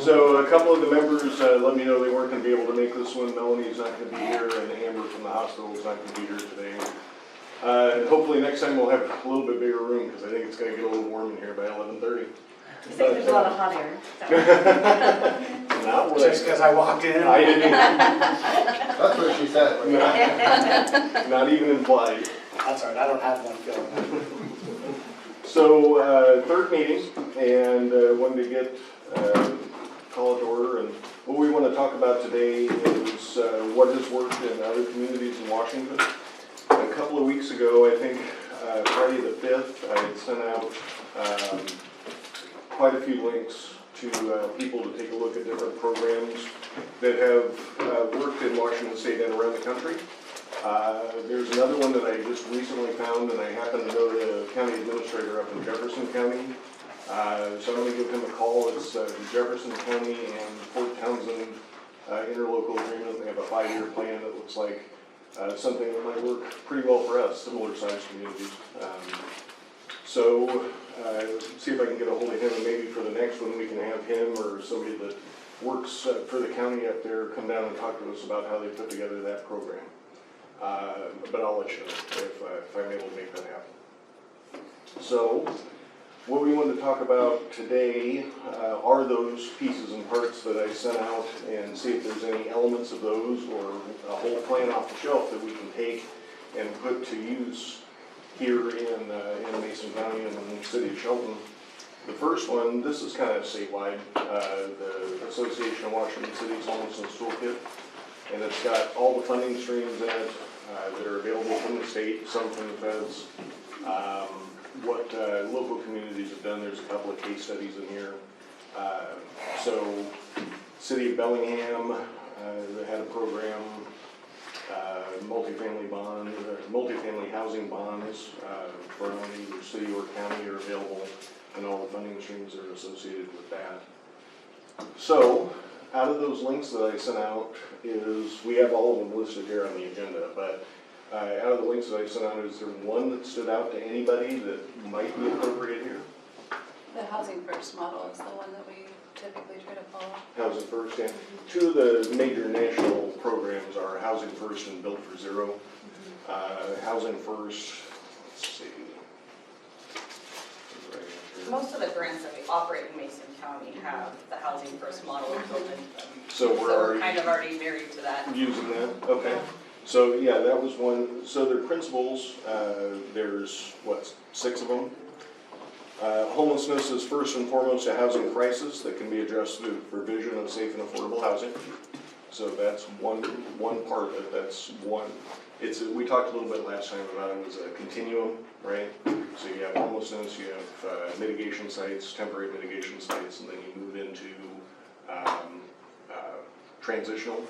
So a couple of the members let me know they weren't going to be able to make this one. Melanie's not going to be here, and Amber from the hospital is not going to be here today. Hopefully next time we'll have a little bit bigger room, because I think it's going to get a little warm in here by 11:30. I think there's a lot of hot air. Not Just because I walked in? I didn't. That's what she said. Not even implied. That's all right, I don't have one going. So, third meeting, and wanted to get call it to order. And what we want to talk about today is what has worked in other communities in Washington. A couple of weeks ago, I think Friday the 5th, I had sent out quite a few links to people to take a look at different programs that have worked in Washington State and around the country. There's another one that I just recently found, and I happen to know the county administrator up in Jefferson County. So I'm going to give him a call. It's the Jefferson County and Fort Townsend interlocal agreement. They have a 5-year plan that looks like something that might work pretty well for us, similar sized communities. So see if I can get a hold of him, and maybe for the next one we can have him or somebody that works for the county up there come down and talk to us about how they put together that program. But I'll let you know if I'm able to make that happen. So what we want to talk about today are those pieces and parts that I sent out, and see if there's any elements of those or a whole plan off the shelf that we can take and put to use here in Mason County and in the City of Shelton. The first one, this is kind of statewide, the Association of Washington Cities Homelessness Toolkit, and it's got all the funding streams in it that are available from the state, some from the feds. What local communities have done, there's a couple of case studies in here. So City of Bellingham they had a program, multifamily housing bonds from either city or county are available, and all the funding streams are associated with that. So out of those links that I sent out is, we have all of them listed here on the agenda, but out of the links that I sent out, is there one that stood out to anybody that might be appropriate here? The housing first model is the one that we typically try to follow. Housing First, and two of the major national programs are Housing First and Built for Zero. Housing First, let's see. Most of the grants that we operate in Mason County have the housing first model built into them. So we're kind of already married to that. using that, okay. So yeah, that was one. So their principles, there's what, 6 of them. Homelessness is first and foremost a housing crisis that can be addressed through the provision of safe and affordable housing. So that's one part of it. That's one. We talked a little bit last time about it was a continuum, right? So you have homelessness, you have mitigation sites, temporary mitigation sites, and then you move into transitional,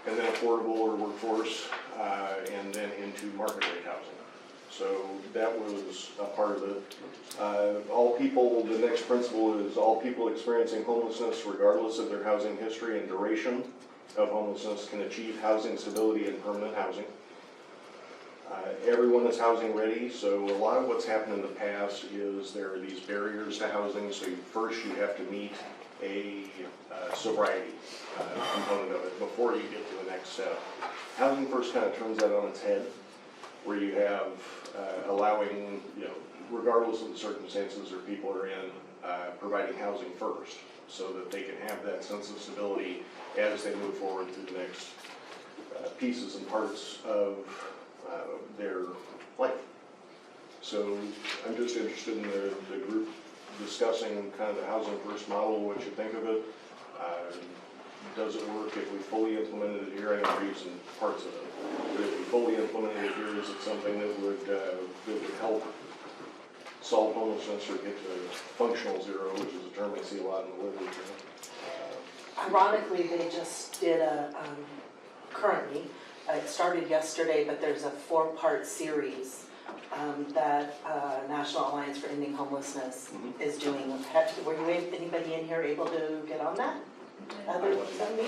and then affordable or workforce, and then into market rate housing. So that was a part of it. All people, the next principle is all people experiencing homelessness, regardless of their housing history and duration of homelessness, can achieve housing stability and permanent housing. Everyone is housing ready, so a lot of what's happened in the past is there are these barriers to housing. So first you have to meet a sobriety component of it before you get to the next step. Housing First kind of turns that on its head, where you have allowing, regardless of the circumstances or people are in, providing housing first, so that they can have that sense of stability as they move forward through the next pieces and parts of their life. So I'm just interested in the group discussing kind of the Housing First model, what you think of it. Does it work if we fully implemented it here? I know we're using parts of it, but if we fully implemented it here, is it something that would help solve homelessness or get to functional zero, which is a term I see a lot in the literature? Ironically, they just did currently, it started yesterday, but there's a 4-part series that National Alliance for Ending Homelessness is doing. Were anybody in here able to get on that? Other than me?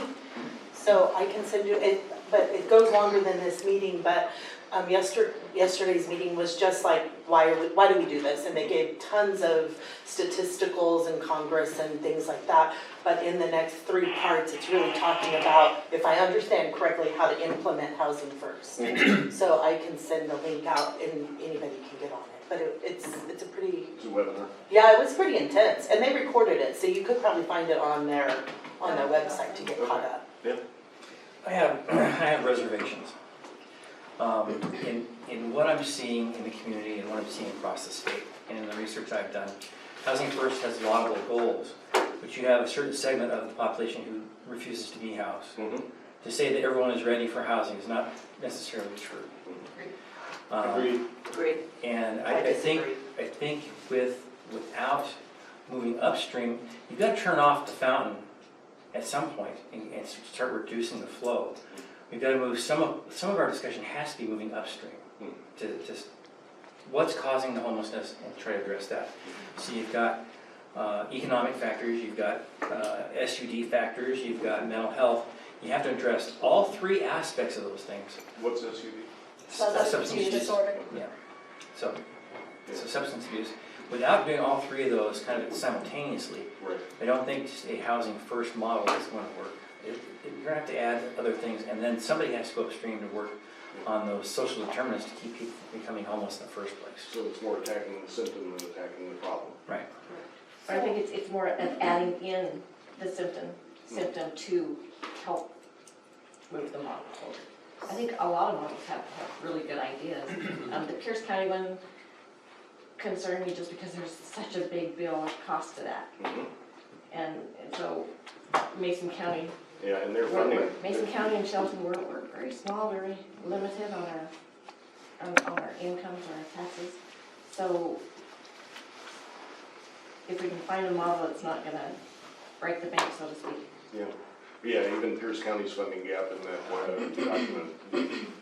So I can send you it, but it goes longer than this meeting, but Yesterday's meeting was just like, why do we do this? And they gave tons of statisticals in Congress and things like that. But in the next 3 parts, it's really talking about, if I understand correctly, how to implement housing first. So I can send a link out and anybody can get on it. But it's a pretty, It's a webinar. yeah, it was pretty intense. And they recorded it, so you could probably find it on their website to get caught up. Yeah. I have reservations. In what I'm seeing in the community and what I'm seeing across the state and in the research I've done, Housing First has laudable goals, but you have a certain segment of the population who refuses to be housed. Mm-hmm. To say that everyone is ready for housing is not necessarily true. Agreed. Agreed. And I I think without moving upstream, you've got to turn off the fountain at some point and start reducing the flow. We've got to move, some of our discussion has to be moving upstream to what's causing the homelessness and try to address that. So you've got economic factors, you've got SUD factors, you've got mental health. You have to address all 3 aspects of those things. What's SUV? Substance Use abuse. disorder. Yeah. So substance abuse. Without doing all 3 of those kind of simultaneously, Right. I don't think just a housing first model is going to work. You're going to have to add other things, and then somebody has to go upstream to work on those social determinants to keep people from becoming homeless in the first place. So it's more attacking the symptom than attacking the problem. Right. I think it's more of adding in the symptom to help move the model forward. I think a lot of models have really good ideas. The Pierce County one concerned me just because there's such a big bill of cost to that. Mm-hmm. And so Mason County, Yeah, and they're funding. Mason County and Shelton, we're very small, very limited on our incomes or our taxes. So if we can find a model that's not gonna break the bank, so to speak. Yeah. Yeah, even Pierce County's funding gap in that document,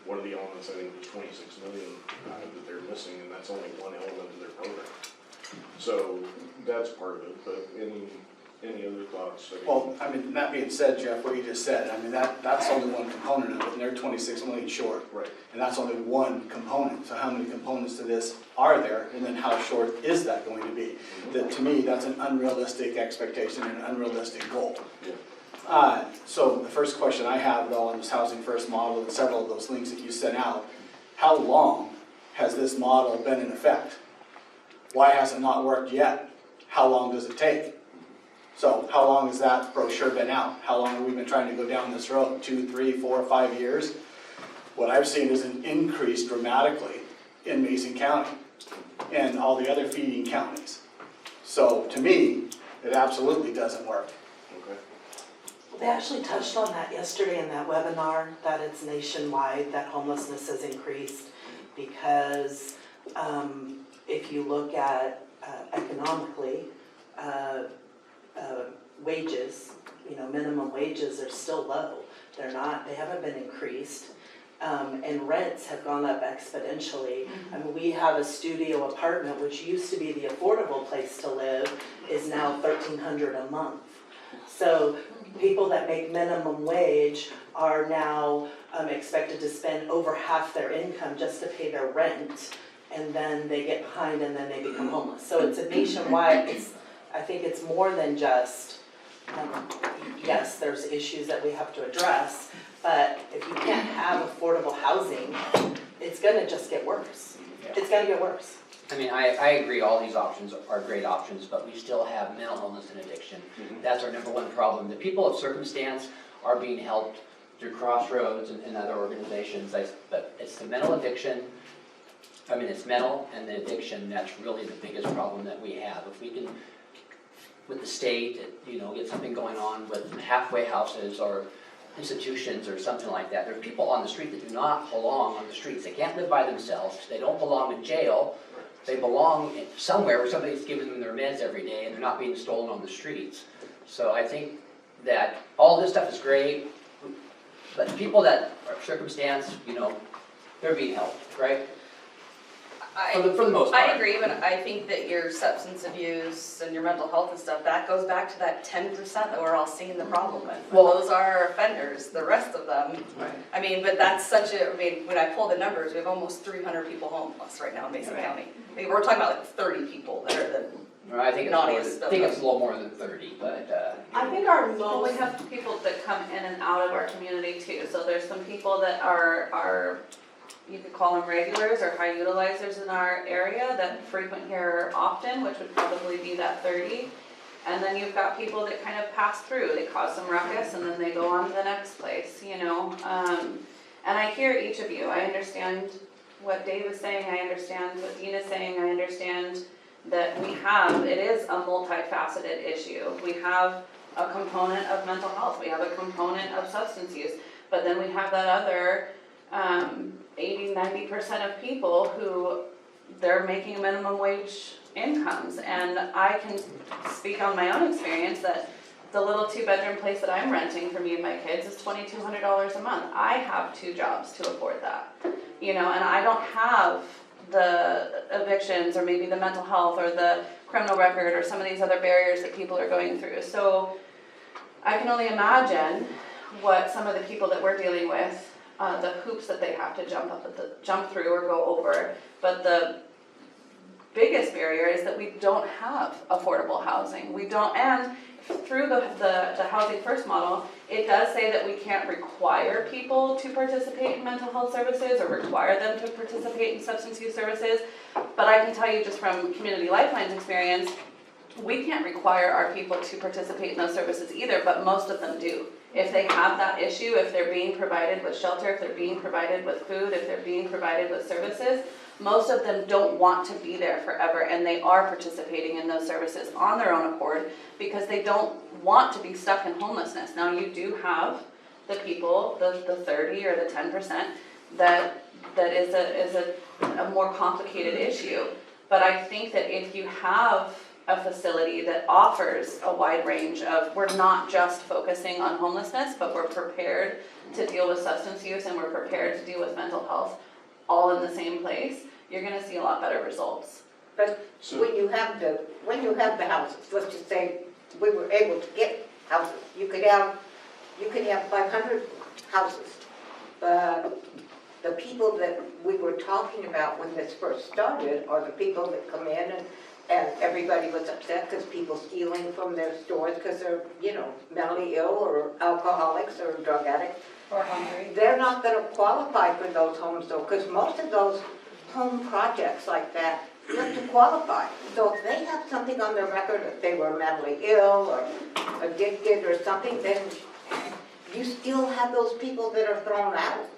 one of the elements, I think, was 26 million that they're missing, and that's only one element of their program. So that's part of it, but any other thoughts? Well, I mean, that being said, Jeff, what you just said, I mean, that's only one component of it, and they're 26 million short. Right. And that's only one component, so how many components to this are there, and then how short is that going to be? That, to me, that's an unrealistic expectation and an unrealistic goal. Yeah. So the first question I have though on this Housing First model and several of those links that you sent out, how long has this model been in effect? Why has it not worked yet? How long does it take? So how long has that brochure been out? How long have we been trying to go down this road? 2, 3, 4, 5 years? What I've seen is an increase dramatically in Mason County and all the other feeding counties. So to me, it absolutely doesn't work. Okay. They actually touched on that yesterday in that webinar, that it's nationwide, that homelessness has increased because if you look at economically, wages, minimum wages are still low. They haven't been increased. And rents have gone up exponentially. I mean, we have a studio apartment, which used to be the affordable place to live, is now $1,300 a month. So people that make minimum wage are now expected to spend over half their income just to pay their rent, and then they get behind and then they become homeless. So it's a nationwide, I think it's more than just, yes, there's issues that we have to address, but if you can't have affordable housing, it's gonna just get worse. It's gonna get worse. I mean, I agree all these options are great options, but we still have mental illness and addiction. That's our #1 problem. The people of Circumstance are being helped through Crossroads and other organizations, but it's the mental addiction. I mean, it's mental and the addiction, that's really the biggest problem that we have. If we can, with the state, get something going on with halfway houses or institutions or something like that. There's people on the street that do not belong on the streets. They can't live by themselves. They don't belong in jail. They belong somewhere where somebody's giving them their meds every day and they're not being stolen on the streets. So I think that all this stuff is great, but people that are Circumstance, they're being helped, right? For the most part. I agree, but I think that your substance abuse and your mental health and stuff, that goes back to that 10% that we're all seeing the problem with. Well- Those are offenders, the rest of them, I mean, but that's such a, I mean, when I pull the numbers, we have almost 300 people homeless right now in Mason Right. County. I mean, we're talking about like 30 people that are the, I think it's more Naughtiest than, I of think them. it's a little more than 30, but, I think our most, we have people that come in and out of our community too, so there's some people that are, you could call them regulars or high utilizers in our area that frequent here often, which would probably be that 30. And then you've got people that kind of pass through, they cause some ruckus and then they go on to the next place, you know? And I hear each of you, I understand what Dave is saying, I understand what Dean is saying, I understand that it is a multifaceted issue. We have a component of mental health, we have a component of substance use, but then we have that other 80-90% of people who they're making minimum wage incomes. And I can speak on my own experience that the little 2-bedroom place that I'm renting for me and my kids is $2,200 a month. I have 2 jobs to afford that, you know, and I don't have the evictions or maybe the mental health or the criminal record or some of these other barriers that people are going through. So I can only imagine what some of the people that we're dealing with, the hoops that they have to jump through or go over. But the biggest barrier is that we don't have affordable housing. We don't, and through the Housing First model, it does say that we can't require people to participate in mental health services or require them to participate in substance use services. But I can tell you just from Community Lifeline's experience, we can't require our people to participate in those services either, but most of them do. If they have that issue, if they're being provided with shelter, if they're being provided with food, if they're being provided with services, most of them don't want to be there forever, and they are participating in those services on their own accord because they don't want to be stuck in homelessness. Now, you do have the people, the 30 or the 10%, that is a more complicated issue. But I think that if you have a facility that offers a wide range of, we're not just focusing on homelessness, but we're prepared to deal with substance use and we're prepared to deal with mental health all in the same place, you're gonna see a lot better results. But So- when you have the houses, let's just say we were able to get houses, you could have 500 houses. But the people that we were talking about when this first started are the people that come in and everybody was upset because people stealing from their stores because they're, you know, mentally ill or alcoholics or drug addicts. Or hungry. They're not going to qualify for those homes though, because most of those home projects like that, you have to qualify. So if they have something on their record, if they were mentally ill or addicted or something, then you still have those people that are thrown out.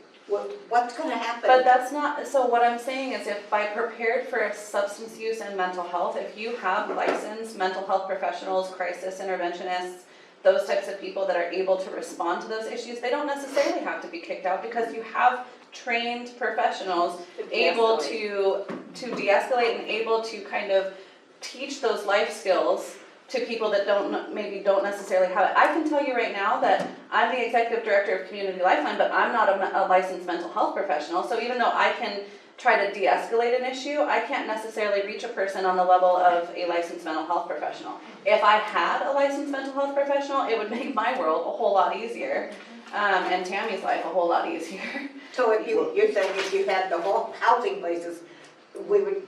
What's going to happen? But that's not, so what I'm saying is if by prepared for substance use and mental health, if you have licensed mental health professionals, crisis interventionists, those types of people that are able to respond to those issues, they don't necessarily have to be kicked out because you have trained professionals able to de-escalate and able to kind of teach those life skills to people that maybe don't necessarily have it. I can tell you right now that I'm the executive director of Community Lifeline, but I'm not a licensed mental health professional, so even though I can try to de-escalate an issue, I can't necessarily reach a person on the level of a licensed mental health professional. If I had a licensed mental health professional, it would make my world a whole lot easier, and Tammy's life a whole lot easier. So if you're saying if you had the whole housing places,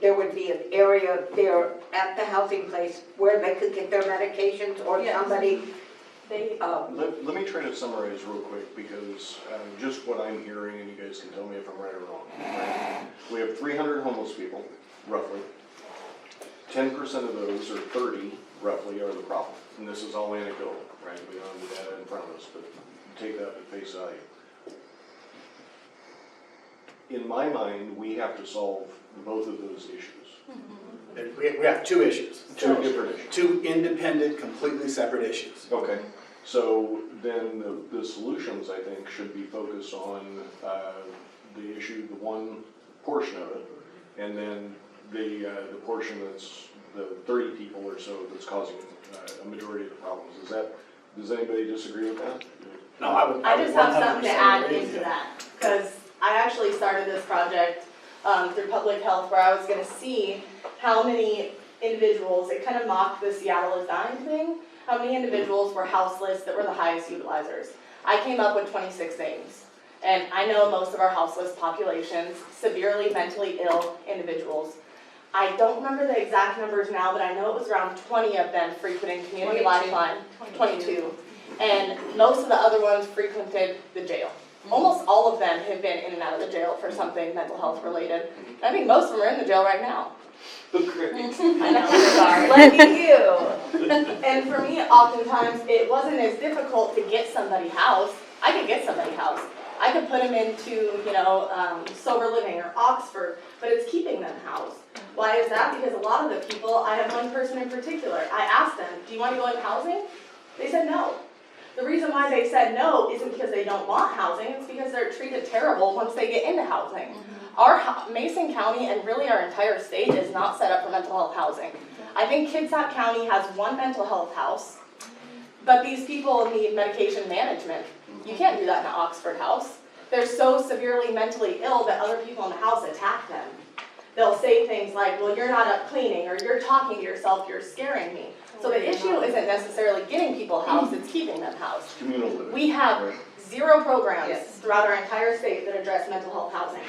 there would be an area there at the housing place where they could get their medications or Yes. somebody. Let me try to summarize real quick because just what I'm hearing, and you guys can tell me if I'm right or wrong. Right? We have 300 homeless people, roughly. 10% of those, or 30 roughly, are the problem. And this is all anecdotal, right? We don't have the data in front of us, but take that at face value. In my mind, we have to solve both of those issues. We have 2 issues. Two different issues. 2 independent, completely separate issues. Okay, so then the solutions, I think, should be focused on the issue, the one portion of it, and then the portion that's the 30 people or so that's causing a majority of the problems. Does anybody disagree with that? No, I would I just have something to 100% add agree. into that, because I actually started this project through public health, where I was gonna see how many individuals, it kind of mocked the Seattle is dying thing, how many individuals were houseless that were the highest utilizers. I came up with 26 names. And I know most of our houseless populations, severely mentally ill individuals. I don't remember the exact numbers now, but I know it was around 20 of them frequenting Community 22. Lifeline, 22. And most of the other ones frequented the jail. Almost all of them have been in and out of the jail for something mental health related. I think most of them are in the jail right now. I know, lucky you. And for me, oftentimes, it wasn't as difficult to get somebody housed. I could get somebody housed. I could put them into, sober living or Oxford, but it's keeping them housed. Why is that? Because a lot of the people, I have one person in particular, I asked them, do you want to go into housing? They said no. The reason why they said no isn't because they don't want housing, it's because they're treated terrible once they get into housing. Our Mason County and really our entire state is not set up for mental health housing. I think Kitsap County has one mental health house, but these people need medication management. You can't do that in an Oxford house. They're so severely mentally ill that other people in the house attack them. They'll say things like, well, you're not up cleaning, or you're talking to yourself, you're scaring me. So the issue isn't necessarily getting people housed, it's keeping them housed. Communal living. We have 0 programs Yes. throughout our entire state that address mental health housing.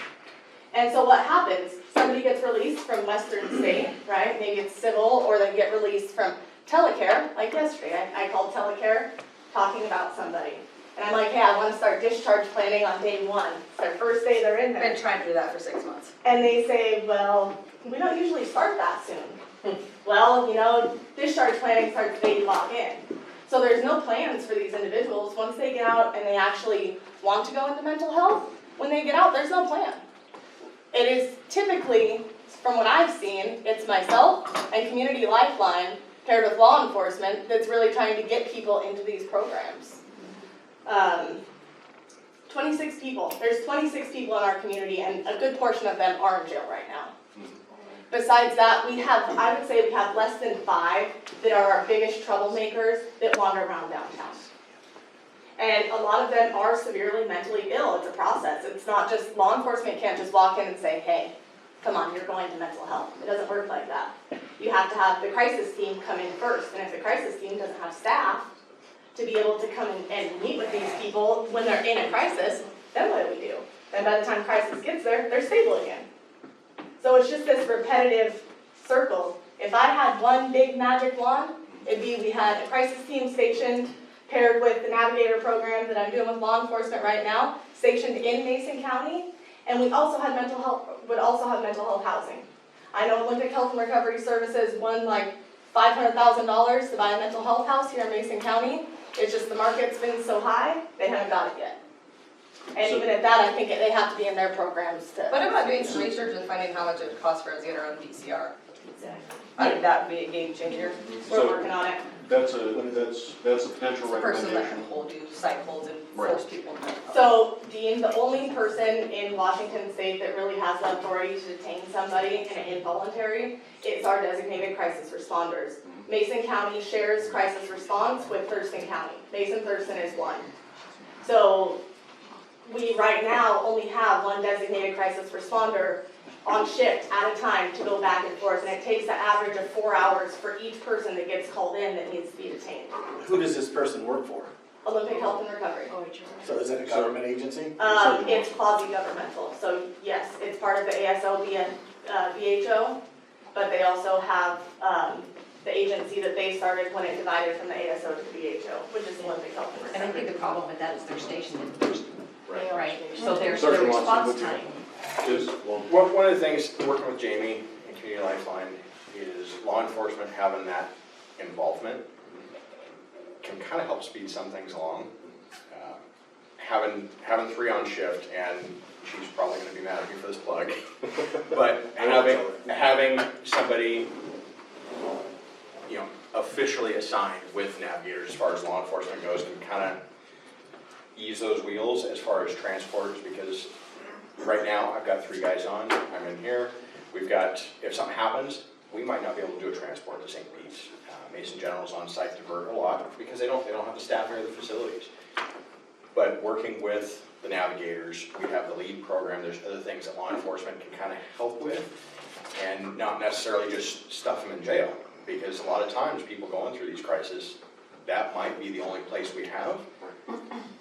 And so what happens, somebody gets released from Western State, right? Maybe it's civil, or they get released from telecare, like yesterday. I called telecare talking about somebody. And I'm like, hey, I want to start discharge planning on day 1. It's their first day they're in there. I've been trying to do that for 6 months. And they say, well, we don't usually start that soon. Well, discharge planning starts the day you log in. So there's no plans for these individuals. Once they get out and they actually want to go into mental health, when they get out, there's no plan. It is typically, from what I've seen, it's myself and Community Lifeline paired with law enforcement that's really trying to get people into these programs. 26 people. There's 26 people in our community, and a good portion of them are in jail right now. Besides that, I would say we have less than 5 that are our biggest troublemakers that wander around downtown. And a lot of them are severely mentally ill. It's a process. It's not just, law enforcement can't just walk in and say, hey, come on, you're going to mental health. It doesn't work like that. You have to have the crisis team come in first, and if the crisis team doesn't have staff to be able to come in and meet with these people when they're in a crisis, then what do? Then by the time crisis gets there, they're stable again. So it's just this repetitive circle. If I had one big magic wand, it'd be we had a crisis team stationed, paired with the Navigator program that I'm doing with law enforcement right now, stationed in Mason County, and we also had mental health housing. I know Olympic Health and Recovery Services won like $500,000 to buy a mental health house here in Mason County. It's just the market's been so high, they haven't got it yet. And even at that, I think they have to be in their programs to. What about doing some research and finding how much it costs for us to get our own PCR? I think that would be a game changer. We're working on it. That's a potential The person that recommendation. can hold you, psych holds and force people to. So, Dean, the only person in Washington State that really has the authority to detain somebody in an involuntary is our designated crisis responders. Mason County shares crisis response with Thurston County. Mason-Thurston is one. So, we right now only have one designated crisis responder on shift at a time to go back and forth, and it takes an average of 4 hours for each person that gets called in that needs to be detained. Who does this person work for? Olympic Health and Recovery. So is it a government agency? It's quasi-governmental, so yes, it's part of the ASO VHO, but they also have the agency that they started when it divided from the ASO to the VHO, which is Olympic Health and And I Recovery. think the problem with that is they're stationed in Thurston, Right. right? So their Sergeant Watson, response what's your- time. One of the things, working with Jamie and Community Lifeline, is law enforcement having that involvement can kind of help speed some things along. Having 3 on shift, and she's probably going to be mad at me for this plug, but having somebody, officially assigned with navigators as far as law enforcement goes can kind of ease those wheels as far as transports, because right now I've got 3 guys on, I'm in here, we've got, if something happens, we might not be able to do a transport to St. Pete's. Mason General's on site to divert a lot because they don't have the staff or the facilities. But working with the navigators, we have the LEAD program, there's other things that law enforcement can kind of help with, and not necessarily just stuff them in jail, because a lot of times people going through these crises, that might be the only place we have,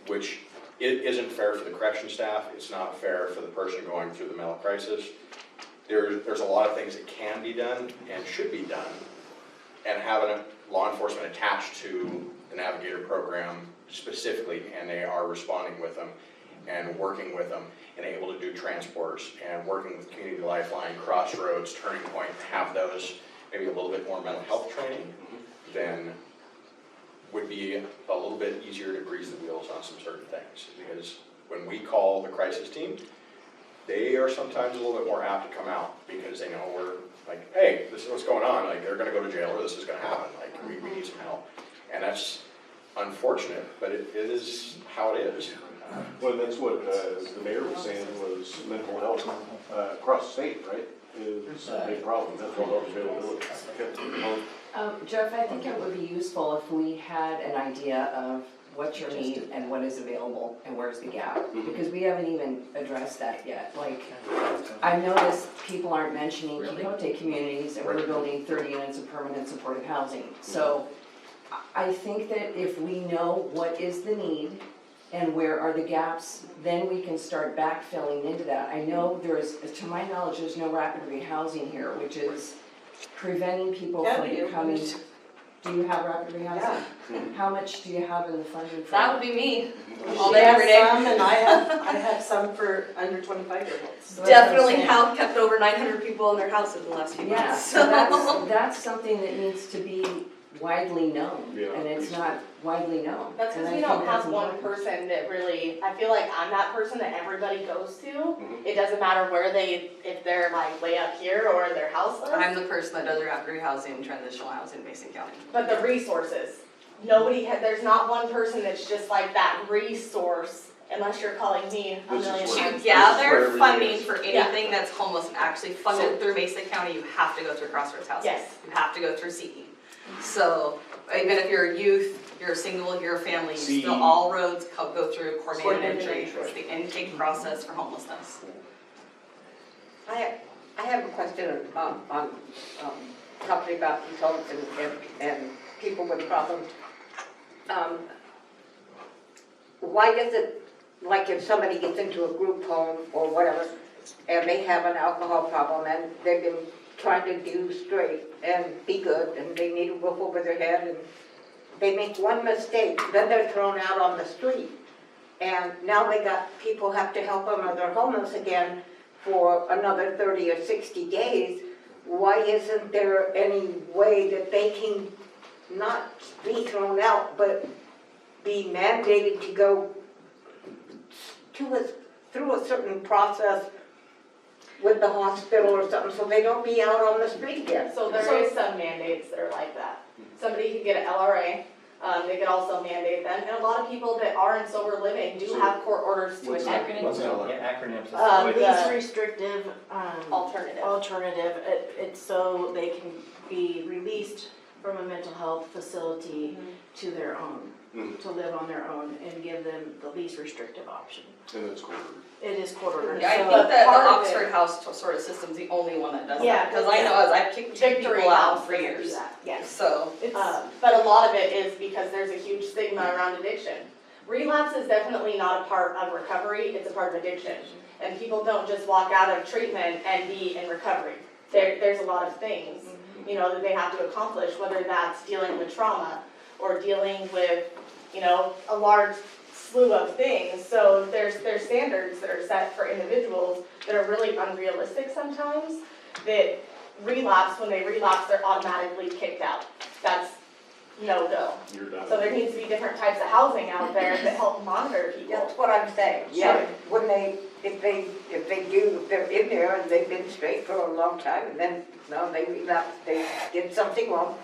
which it isn't fair for the correction staff, it's not fair for the person going through the mental crisis. There's a lot of things that can be done and should be done, and having a law enforcement attached to the Navigator program specifically, and they are responding with them and working with them and able to do transports and working with Community Lifeline, Crossroads, Turning Point, have those maybe a little bit more mental health training, then would be a little bit easier to grease the wheels on some certain things. Because when we call the crisis team, they are sometimes a little bit more apt to come out because they know we're like, hey, this is what's going on, like they're gonna go to jail or this is gonna happen, like we need some help. And that's unfortunate, but it is how it is. Well, that's what the mayor was saying was mental health across the state, right? Is a big problem, mental health availability. Jeff, I think it would be useful if we had an idea of what's your need and what is available and where's the gap, because we haven't even addressed that yet. Like, I've noticed people aren't mentioning Quixote communities, and we're building 30 units of permanent supportive housing. So I think that if we know what is the need and where are the gaps, then we can start backfilling into that. I know there's, to my knowledge, there's no rapid rehousing here, which is preventing people from coming. Do you have rapid rehousing? Yeah. How much do you have in the funding for That would be me, all She day, every day. has some, and I have some for under 25-year-olds. Definitely have kept over 900 people in their houses in the last few months. Yeah, so that's something that needs to be widely known, and it's not widely known. That's because And we I don't think have that's one important. person that really, I feel like I'm that person that everybody goes to. It doesn't matter where if they're like way up here or their house is. I'm the person that does rapid housing and transitional housing in Mason County. But the resources, there's not one person that's just like that resource, unless you're calling me a This is million where- times. To gather everything funding is. for anything that's homeless and actually funded through Mason County, you have to go through Crossroads Housing. Yes. You have to go through CE. So even if you're a youth, you're a single, you're a family, you still, all roads go through coordinated entry. It's the intake process for homelessness. I have a question on talking about these homes and people with problems. Why is it, like if somebody gets into a group home or whatever, and they have an alcohol problem and they've been trying to do straight and be good, and they need a roof over their head, and they make one mistake, then they're thrown out on the street. And now people have to help them, or they're homeless again for another 30 or 60 days. Why isn't there any way that they can not be thrown out, but be mandated to go through a certain process with the hospital or something, so they don't be out on the street again? So there is some mandates that are like that. Somebody could get an LRA, they could also mandate them, and a lot of people that are in sober living do have court orders to attend. What's that like? Yeah, acronyms. The Least restrictive alternative, it's so they can be released from a mental health facility to their own, to live on their own, and give them the least restrictive option. And that's cool. It is court ordered. Yeah, I So think that part the of Oxford House sort of system's the only one that does Yeah, that. Because I know as I've kicked two Victory people out House for doesn't do years. that. Yes. So, But a lot of it is because there's a huge stigma around addiction. Relapse is definitely not a part of recovery, it's a part of addiction. And people don't just walk out of treatment and be in recovery. There's a lot of things, that they have to accomplish, whether that's dealing with trauma or dealing with, a large slew of things. So there's standards that are set for individuals that are really unrealistic sometimes, that when they relapse, they're automatically kicked out. That's no-go. You're done. So there needs to be different types of housing out there that help monitor people. That's what I'm saying. Yeah. When if they're in there and they've been straight for a long time, and then, they relapse, they did something wrong,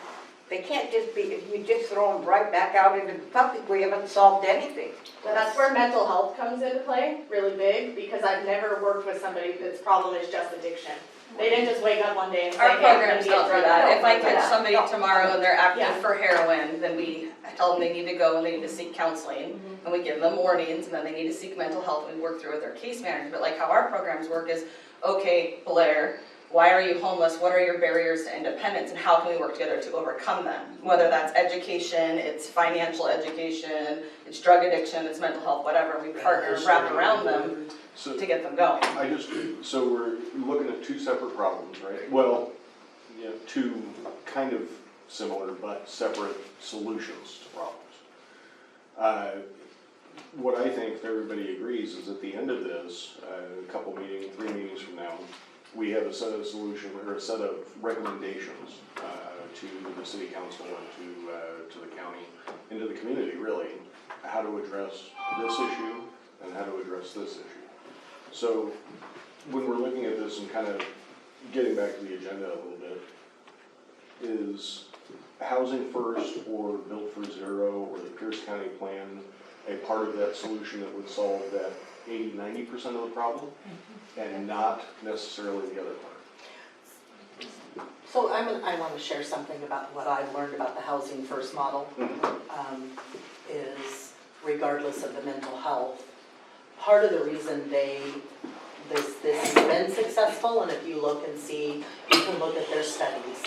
they can't just if you just throw them right back out into the public, we haven't solved anything. But that's where mental health comes into play, really big, because I've never worked with somebody that's problem is just addiction. They didn't just wake up one day and say, Our hey, I'm gonna programs be don't a do drug that. addict. If I catch Yeah. somebody tomorrow and they're Yeah. active for heroin, then we tell them they need to go and they need to seek counseling. And we give them warnings, and then they need to seek mental health, and we work through with their case manager. But like how our programs work is, okay, Blair, why are you homeless? What are your barriers to independence, and how can we work together to overcome them? Whether that's education, it's financial education, it's drug addiction, it's mental health, whatever. We partner and wrap around them So to get them going. so we're looking at two separate problems, right? Well, yeah, two kind of similar but separate solutions to problems. What I think everybody agrees is at the end of this, three meetings from now, we have a set of solution or a set of recommendations to the city council and to the county and to the community really, how to address this issue and how to address this issue. So when we're looking at this and kind of getting back to the agenda a little bit, is Housing First or Built for Zero or the Pierce County Plan a part of that solution that would solve that 80-90% of the problem and not necessarily the other part? So I want to share something about what I've learned about the Housing First model. Is regardless of the mental health, part of the reason this has been successful, and if you look and see, you can look at their studies,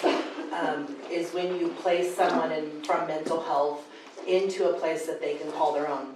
is when you place someone from mental health into a place that they can call their own.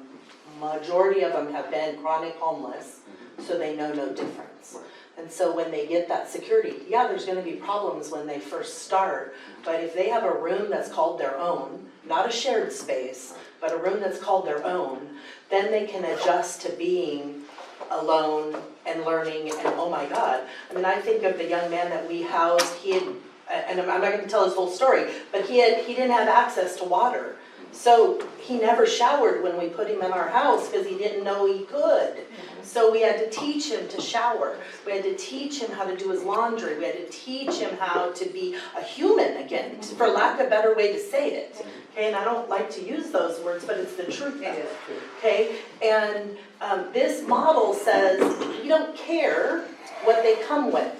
Majority of them have been chronic homeless, so they know no difference. And so when they get that security, yeah, there's gonna be problems when they first start, but if they have a room that's called their own, not a shared space, but a room that's called their own, then they can adjust to being alone and learning, and oh my God. I mean, I think of the young man that we housed, he had, and I'm not gonna tell his whole story, but he didn't have access to water. So he never showered when we put him in our house because he didn't know he could. So we had to teach him to shower. We had to teach him how to do his laundry. We had to teach him how to be a human again, for lack of a better way to say it. Okay, and I don't like to use those words, but it's the truth. It is true. Okay, and this model says we don't care what they come with.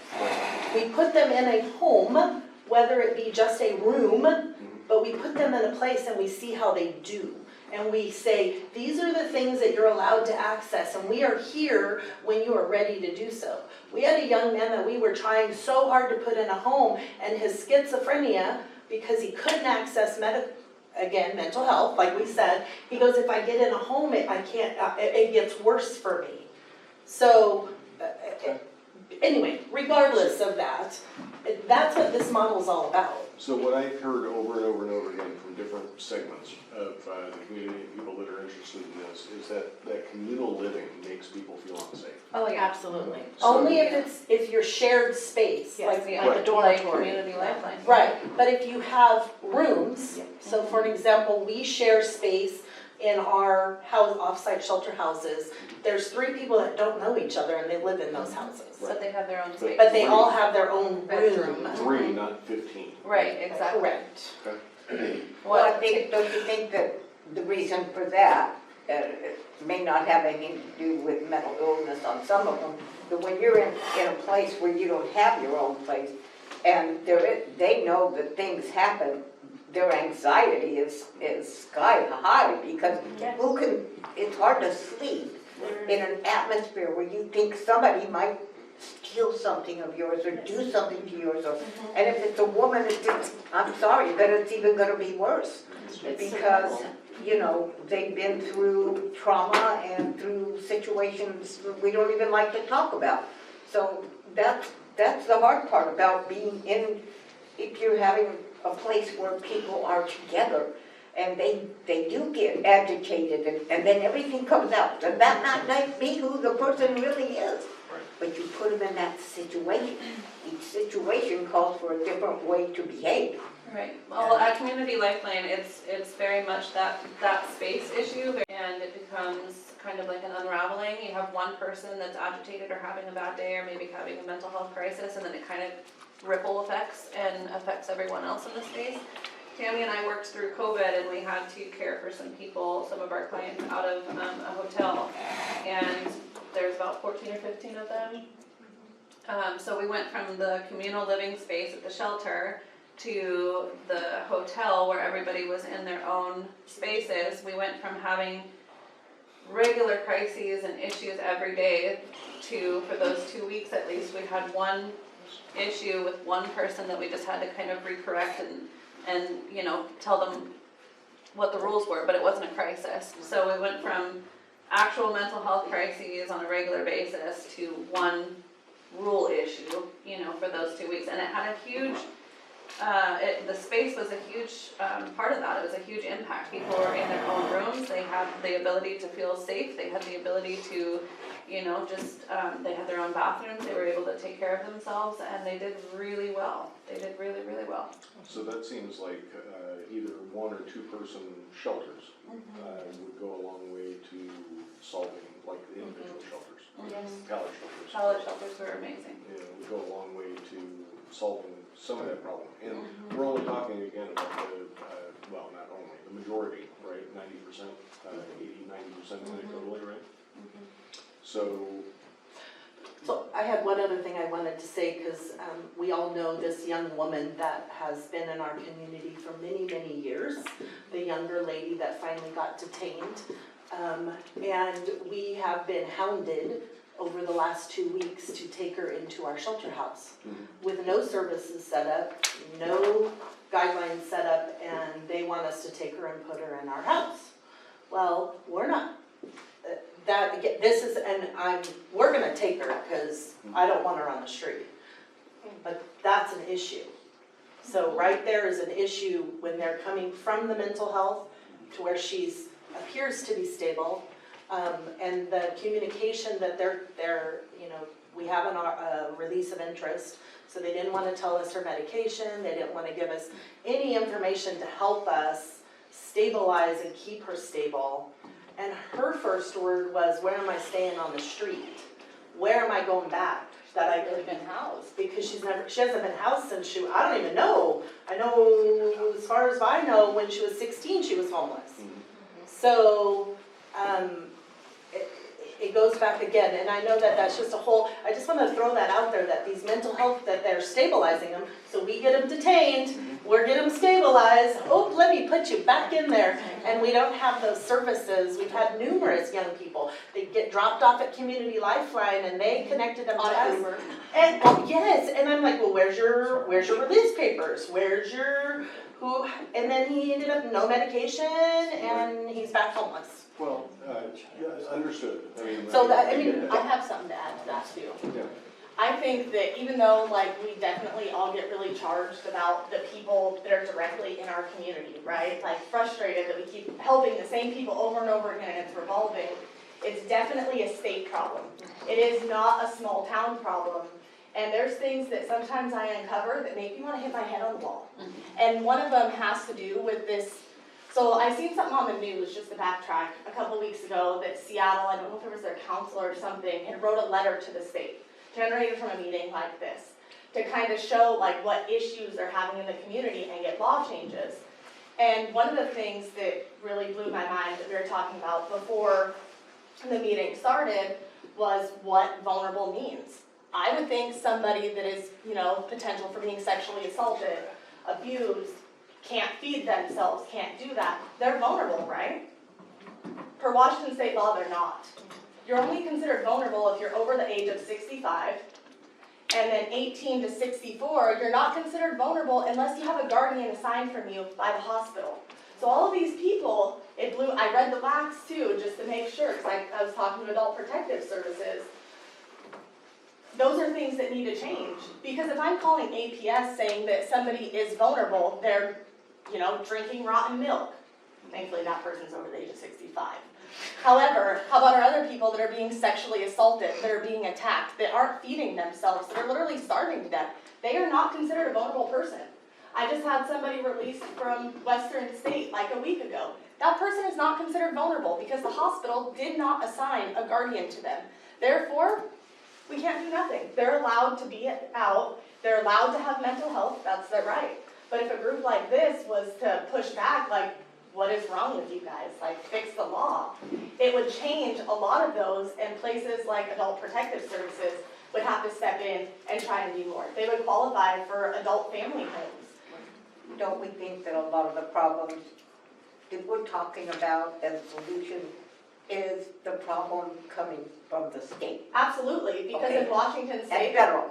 We put them in a home, whether it be just a room, but we put them in a place and we see how they do. And we say, these are the things that you're allowed to access, and we are here when you are ready to do so. We had a young man that we were trying so hard to put in a home, and his schizophrenia, because he couldn't access mental health, like we said, he goes, if I get in a home, it gets worse for me. So, anyway, regardless of that, that's what this model is all about. So what I've heard over and over and over again from different segments of the community, people that are interested in this, is that communal living makes people feel unsafe. Oh, yeah, absolutely. So- Only if you're shared space, Yes, like like a dormitory. Community lifeline. right. But if you have rooms, so for an example, we share space in our off-site shelter houses. There's 3 people that don't know each other and they live in those houses. But they have their own space. But they all have their own room. 3, not 15. Right, exactly. Correct. Well, I think, don't you think that the reason for that, it may not have anything to do with mental illness on some of them, but when you're in a place where you don't have your own place, and they know that things happen, their anxiety is sky high, because it's hard to sleep in an atmosphere where you think somebody might steal something of yours or do something to yours, and if it's a woman, I'm sorry, but it's even gonna be worse. Because, they've been through trauma and through situations we don't even like to talk about. So that's the hard part about being if you're having a place where people are together and they do get agitated and then everything comes out. And that might be who the person really is. But you put them in that situation. Each situation calls for a different way to behave. Right, well, at Community Lifeline, it's very much that space issue, and it becomes kind of like an unraveling. You have one person that's agitated or having a bad day or maybe having a mental health crisis, and then it kind of ripple effects and affects everyone else in the space. Tammy and I worked through COVID, and we had to care for some of our clients out of a hotel, and there's about 14 or 15 of them. So we went from the communal living space at the shelter to the hotel where everybody was in their own spaces. We went from having regular crises and issues every day to, for those 2 weeks at least, we had one issue with one person that we just had to kind of recorrect and you know, tell them what the rules were, but it wasn't a crisis. So we went from actual mental health crises on a regular basis to one rule issue, you know, for those 2 weeks. And it had a huge, the space was a huge part of that. It was a huge impact. People were in their own rooms. They had the ability to feel safe. They had the ability to, you know, just, they had their own bathrooms. They were able to take care of themselves, and they did really well. They did really, really well. So that seems like either one or two person shelters would go a long way to solving, like the individual shelters. Yes. Pallet shelters. Pallet shelters were amazing. Yeah, would go a long way to solving some of that problem. And we're only talking again about the, well, not only, the majority, right? 90%, 80-90% anecdotally, right? So I had one other thing I wanted to say, because we all know this young woman that has been in our community for many, many years, the younger lady that finally got detained. And we have been hounded over the last 2 weeks to take her into our shelter house with no services set up, no guidelines set up, and they want us to take her and put her in our house. Well, we're not. We're gonna take her because I don't want her on the street. But that's an issue. So right there is an issue when they're coming from the mental health to where she's appears to be stable, and the communication that they're you know, we have a release of interest, so they didn't want to tell us her medication, they didn't want to give us any information to help us stabilize and keep her stable. And her first word was, where am I staying on the street? Where am I going back? That I could have been housed, because she hasn't been housed since I don't even know. I know, as far as I know, when she was 16, she was homeless. So, it goes back again, and I know that that's just a whole, I just want to throw that out there, that these mental health, that they're stabilizing them, so we get them detained, we're get them stabilized, oh, let me put you back in there, and we don't have those services. We've had numerous young people, they get dropped off at Community Lifeline, and they connected them to us. And, well, yes, and I'm like, well, where's your release papers, where's your, who, and then he ended up no medication, and he's back homeless. well, yeah, understood. I mean, So that, I get mean, it. I have something to add to that too. Yeah. I think that even though like we definitely all get really charged about the people that are directly in our community, right? Like frustrated that we keep helping the same people over and over again and it's revolving. It's definitely a state problem. It is not a small town problem. And there's things that sometimes I uncover that make me want to hit my head on the wall. And one of them has to do with this. So I seen something on the news, just to backtrack, a couple weeks ago that Seattle, I don't know if it was their council or something, had wrote a letter to the state, generated from a meeting like this, to kind of show like what issues they're having in the community and get law changes. And one of the things that really blew my mind that we were talking about before the meeting started was what vulnerable means. I would think somebody that is, you know, potential for being sexually assaulted, abused, can't feed themselves, can't do that, they're vulnerable, right? Per Washington state law, they're not. You're only considered vulnerable if you're over the age of 65, and then 18 to 64, you're not considered vulnerable unless you have a guardian assigned from you by the hospital. So all of these people, I read the WACs too, just to make sure, because I was talking to Adult Protective Services. Those are things that need to change, because if I'm calling APS saying that somebody is vulnerable, they're, you know, drinking rotten milk. Thankfully, that person's over the age of 65. However, how about our other people that are being sexually assaulted, that are being attacked, that aren't feeding themselves, that are literally starving to death? They are not considered a vulnerable person. I just had somebody released from Western State like a week ago. That person is not considered vulnerable because the hospital did not assign a guardian to them. Therefore, we can't do nothing. They're allowed to be out, they're allowed to have mental health, that's their right. But if a group like this was to push back, like, what is wrong with you guys? Like, fix the law. It would change a lot of those, and places like Adult Protective Services would have to step in and try to do more. They would qualify for adult family homes. Don't we think that a lot of the problems that we're talking about and solution is the problem coming from the state? Absolutely, because Okay. in Washington And state, federal,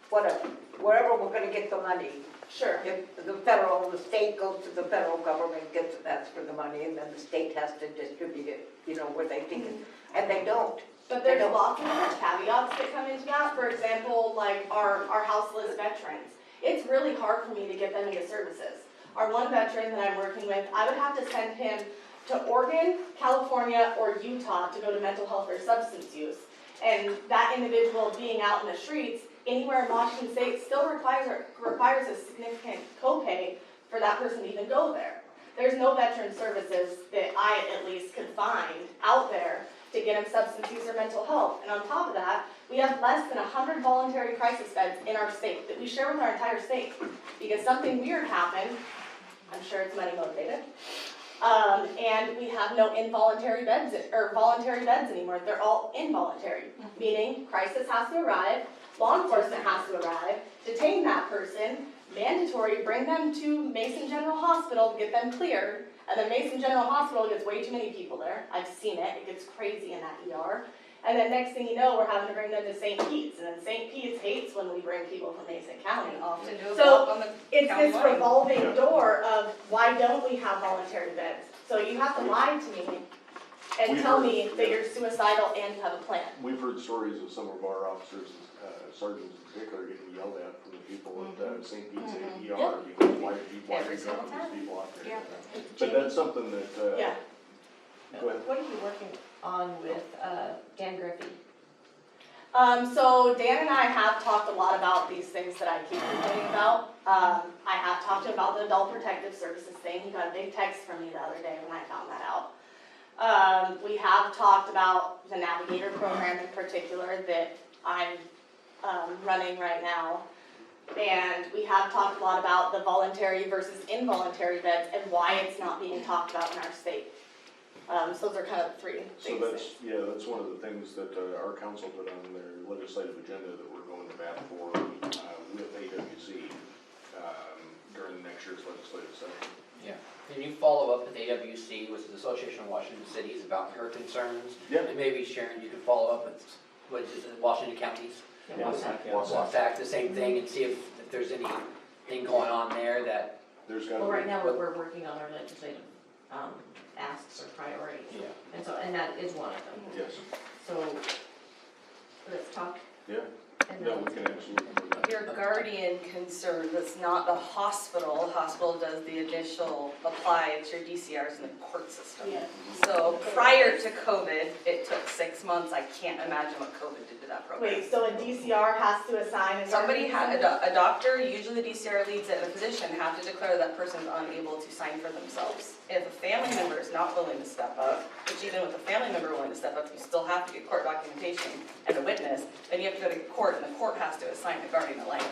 whatever, wherever we're gonna get the money. sure. If the federal, the state goes to the federal government, gets, that's for the money, and then the state has to distribute it, you know, where they think, and they don't. But there's lots of different caveats that come into that. For example, like our houseless veterans. It's really hard for me to get them into services. Our one veteran that I'm working with, I would have to send him to Oregon, California, or Utah to go to mental health or substance use. And that individual being out in the streets, anywhere in Washington state, still requires a significant copay for that person to even go there. There's no veteran services that I at least could find out there to get him substance use or mental health. And on top of that, we have less than 100 voluntary crisis beds in our state that we share with our entire state. Because something weird happened, I'm sure it's money motivated, and we have no involuntary beds, or voluntary beds anymore. They're all involuntary, meaning crisis has to arrive, law enforcement has to arrive, detain that person, mandatory, bring them to Mason General Hospital to get them cleared, and then Mason General Hospital gets way too many people there. I've seen it, it gets crazy in that ER. And then next thing you know, we're having to bring them to St. Pete's, and then St. Pete's hates when we bring people from Mason County. Often do a So, walk on the It's county this line. revolving door of why don't we have voluntary beds? So you have to lie to me and We've tell heard- me that you're suicidal and you have a plan. We've heard stories of some of our officers, sergeants in particular, getting yelled at from the people at St. Pete's ER because why did you Every drop single these time. people out there? Yeah. But that's something that, Yeah. go ahead. What are you working on with Dan Griffey? So Dan and I have talked a lot about these things that I keep complaining about. I have talked to him about the Adult Protective Services thing. He got a big text from me the other day when I found that out. We have talked about the Navigator program in particular that I'm running right now. And we have talked a lot about the voluntary versus involuntary beds and why it's not being talked about in our state. So those are kind of the three So things. that's one of the things that our council put on their legislative agenda that we're going to bat for with AWC during next year's legislative session. Yeah. Can you follow up with AWC, which is the Association of Washington Cities, about her concerns? Yeah. And maybe Sharon, you could follow up with, what is it, Washington Counties? Wasatch, the same thing, and see if there's anything going on there that. There's got to Well, be. right now, we're working on our legislative asks or priorities. Yeah. And that is one of them. Yes, So, let's talk. yeah, And no, then, we can absolutely do that. Your guardian concern, that's not the hospital. The hospital does the initial apply, it's your DCRs in the court system. Yeah. So prior to COVID, it took 6 months. I can't imagine what COVID did to that program. Wait, so a DCR has to assign a Somebody, guardian? a doctor, usually the DCR leads it, and a physician have to declare that person's unable to sign for themselves. If a family member is not willing to step up, which even with a family member willing to step up, you still have to get court documentation and a witness, then you have to go to court, and the court has to assign a guardian ad litem.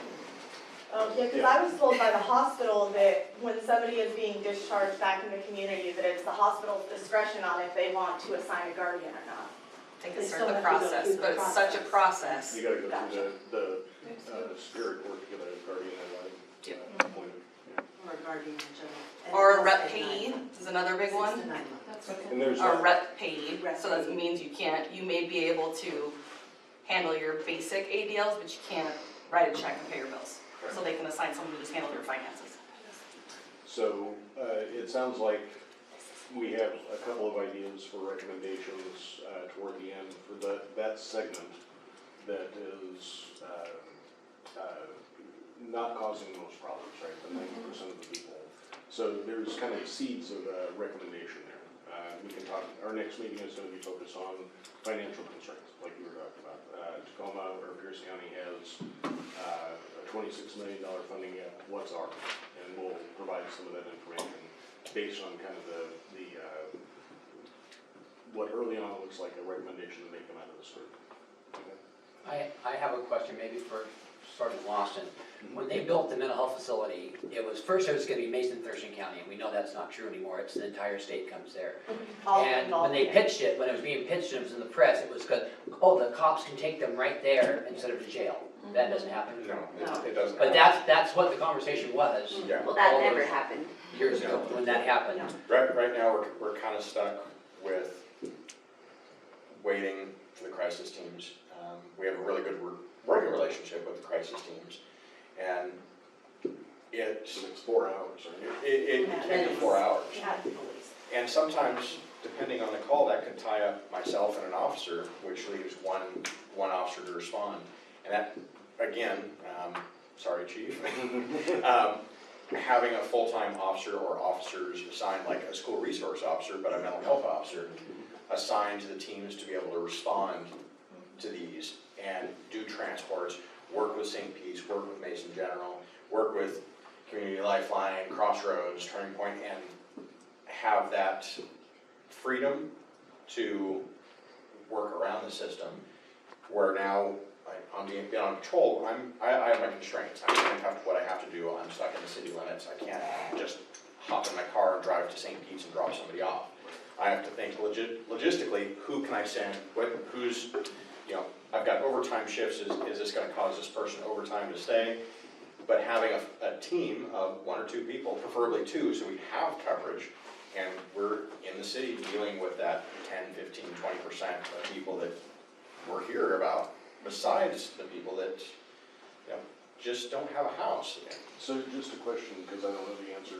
Oh, yeah, because I was told by the hospital that when somebody is being discharged back in the community, that it's the hospital's discretion on if they want to assign a guardian or not. Take They us still through the have to go process, through the but it's such a process. You gotta go through the Superior Court to get a guardian ad litem appointed. Or a guardian in general. And Or a it rep does take 9 payee months. is another big 6 to one. 9 months. And there's Or that, rep payee, Rep so that payee. means you may be able to handle your basic ADLs, but you can't write a check and pay your bills. So they can assign someone to just handle your finances. so it sounds like we have a couple of ideas for recommendations toward the end for that segment that is not causing the most problems, right, the 90% of the people. So there's kind of seeds of recommendation there. We can talk, our next meeting is going to be focused on financial constraints, like you were talking about. Tacoma or Pierce County has a $26 million funding gap. What's ours? And we'll provide some of that information based on kind of the what early on looks like a recommendation that may come out of the survey. Okay. I have a question maybe for Sergeant Lawson, when they built the mental health facility, it was gonna be Mason, Thurston County, and we know that's not true anymore, it's the entire state comes there. All And when involved, they yeah. pitched it, when it was being pitched, and it was in the press, it was good, oh, the cops can take them right there instead of to jail. That doesn't happen. No, it doesn't. But that's what the conversation was. Yeah. Well, that that never never happened. years ago, when that happened. Right now, we're kind of stuck with waiting for the crisis teams. We have a really good working relationship with the crisis teams, and it's 4 hours, right? it can be 4 hours. Yeah. And sometimes, depending on the call, that could tie up myself and an officer, which leaves one officer to respond. And that, again, sorry, chief, having a full-time officer or officers assigned, like a school resource officer, but a mental health officer, assigned to the teams to be able to respond to these and do transports, work with St. Pete's, work with Mason General, work with Community Lifeline, Crossroads, Turning Point, and have that freedom to work around the system, where now I'm being on patrol, I have my constraints. I'm handcuffed to what I have to do. I'm stuck in the city limits. I can't just hop in my car and drive to St. Pete's and drop somebody off. I have to think logistically, who can I send? Who's, I've got overtime shifts. Is this going to cause this person overtime to stay? But having a team of 1 or 2 people, preferably 2, so we have coverage, and we're in the city dealing with that 10, 15, 20% of people that we're here about, besides the people that just don't have a house. So just a question, because I don't know the answer.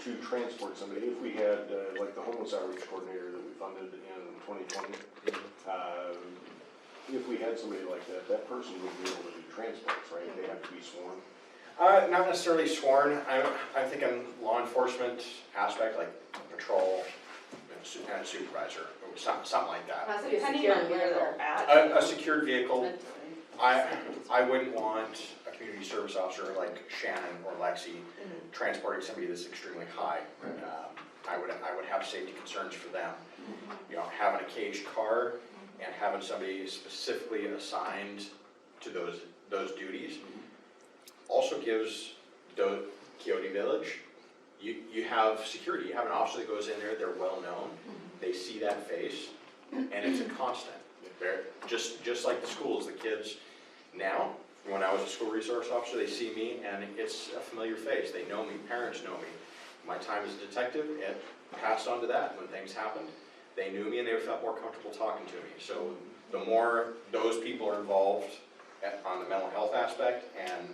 To transport somebody, if we had like the homeless outreach coordinator that we funded in 2020, if we had somebody like that, that person would be able to do transports, right? They have to be sworn. Not necessarily sworn. I'm thinking law enforcement aspect, like patrol, and supervisor, something like that. Has to be a Depending secure on where vehicle. they're at. A secured vehicle. I wouldn't want a community service officer like Shannon or Lexi transporting somebody that's extremely high. I would have safety concerns for them. Having a caged car and having somebody specifically assigned to those duties also gives the Quixote Village, you have security. You have an officer that goes in there, they're well known, they see that face, and it's a constant. Just like the schools, the kids now, when I was a school resource officer, they see me and it's a familiar face. They know me, parents know me. My time as a detective, it passed on to that when things happened. They knew me and they felt more comfortable talking to me. So the more those people are involved on the mental health aspect and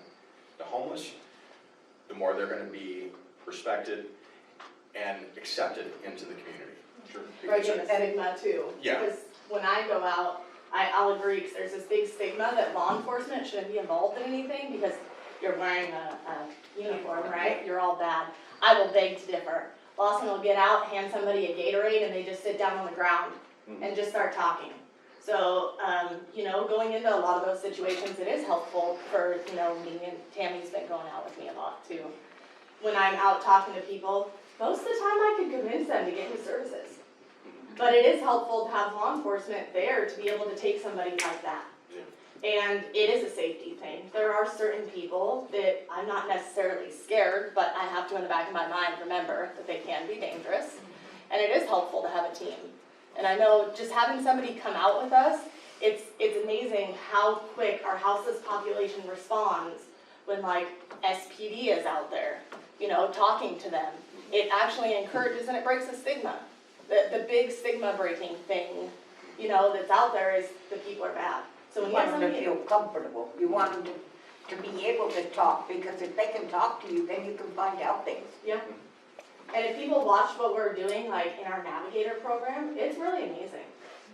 the homeless, the more they're going to be respected and accepted into the community. Sure. Right, and stigma too. Yeah. Because when I go out, I'll agree, because there's this big stigma that law enforcement shouldn't be involved in anything because you're wearing a uniform, right? You're all bad. I will beg to differ. Lawson will get out, hand somebody a Gatorade, and they just sit down on the ground and just start talking. So, going into a lot of those situations, it is helpful for, me, and Tammy's been going out with me a lot too. When I'm out talking to people, most of the time I can convince them to get me services. But it is helpful to have law enforcement there to be able to take somebody like that. And it is a safety thing. There are certain people that I'm not necessarily scared, but I have to in the back of my mind remember that they can be dangerous. And it is helpful to have a team. And I know just having somebody come out with us, it's amazing how quick our houseless population responds when like SPD is out there, talking to them. It actually encourages and it breaks the stigma. The big stigma breaking thing, that's out there is the people are bad. So when You you have want them to somebody, feel comfortable. You want them to be able to talk, because if they can talk to you, then you can find out things. yeah. And if people watch what we're doing, like in our Navigator program, it's really amazing.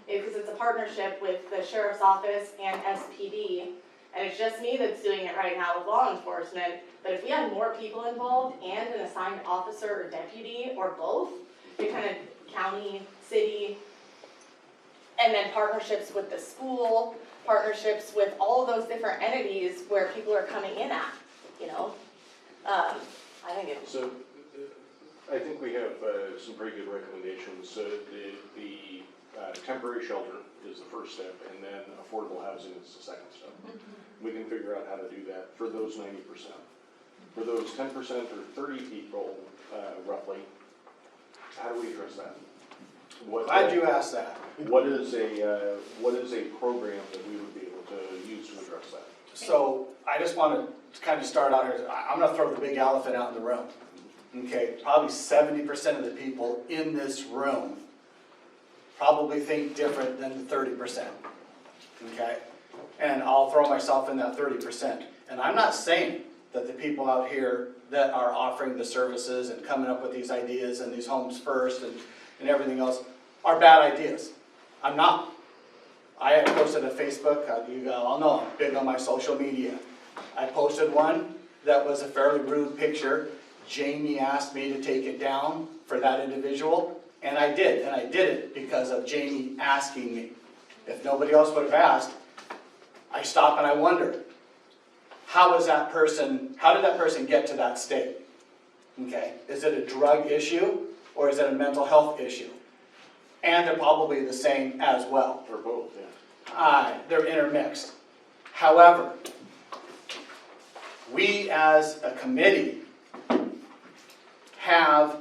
Because it's a partnership with the Sheriff's Office and SPD, and it's just me that's doing it right now with law enforcement. But if we had more people involved and an assigned officer or deputy or both, the kind of county, city, and then partnerships with the school, partnerships with all of those different entities where people are coming in at, I think it's. So, I think we have some pretty good recommendations. The temporary shelter is the first step, and then affordable housing is the second step. We can figure out how to do that for those 90%. For those 10% or 30 people, roughly, how do we address that? Glad you asked that. What is a program that we would be able to use to address that? So I just want to kind of start out here. I'm going to throw the big elephant out in the room. Okay, probably 70% of the people in this room probably think different than the 30%. Okay, and I'll throw myself in that 30%. And I'm not saying that the people out here that are offering the services and coming up with these ideas and these homes first and everything else are bad ideas. I'm not. I had posted a Facebook, you all know I'm big on my social media. I posted one that was a fairly rude picture. Jamie asked me to take it down for that individual, and I did it because of Jamie asking me. If nobody else would have asked, I stop and I wonder, how did that person get to that state? Okay, is it a drug issue or is it a mental health issue? And they're probably the same as well. Or both, yeah. They're intermixed. However, we as a committee have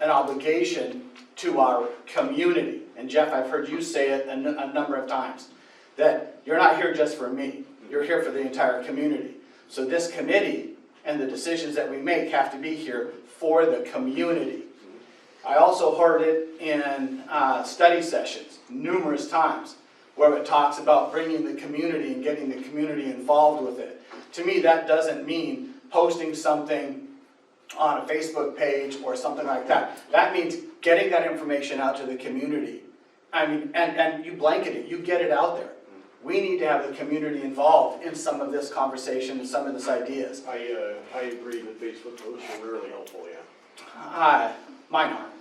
an obligation to our community. And Jeff, I've heard you say it a number of times, that you're not here just for me. You're here for the entire community. So this committee and the decisions that we make have to be here for the community. I also heard it in study sessions numerous times where it talks about bringing the community and getting the community involved with it. To me, that doesn't mean posting something on a Facebook page or something like that. That means getting that information out to the community. I mean, and you blanket it, you get it out there. We need to have the community involved in some of this conversation and some of these ideas. I agree that Facebook posts are really helpful, yeah. Mine aren't.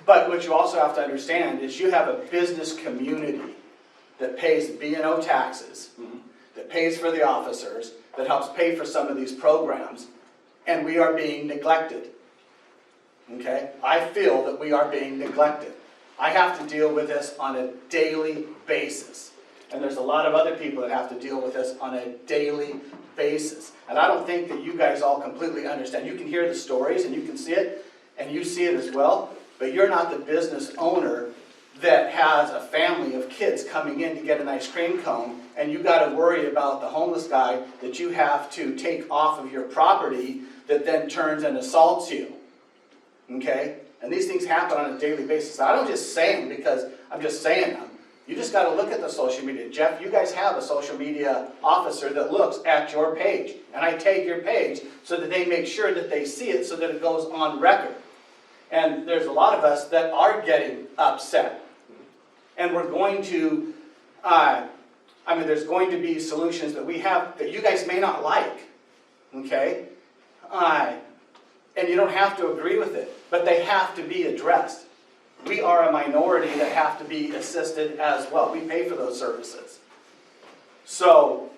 But what you also have to understand is you have a business community that pays B&O taxes, that pays for the officers, that helps pay for some of these programs, and we are being neglected. Okay? I feel that we are being neglected. I have to deal with this on a daily basis. And there's a lot of other people that have to deal with this on a daily basis. And I don't think that you guys all completely understand. You can hear the stories and you can see it, and you see it as well, but you're not the business owner that has a family of kids coming in to get an ice cream cone, and you got to worry about the homeless guy that you have to take off of your property that then turns and assaults you. Okay? And these things happen on a daily basis. I don't just say them because I'm just saying them. You just got to look at the social media. Jeff, you guys have a social media officer that looks at your page. And I tag your page so that they make sure that they see it so that it goes on record. And there's a lot of us that are getting upset. And we're going to, there's going to be solutions that we have that you guys may not like. Okay? And you don't have to agree with it, but they have to be addressed. We are a minority that have to be assisted as well. We pay for those services. So,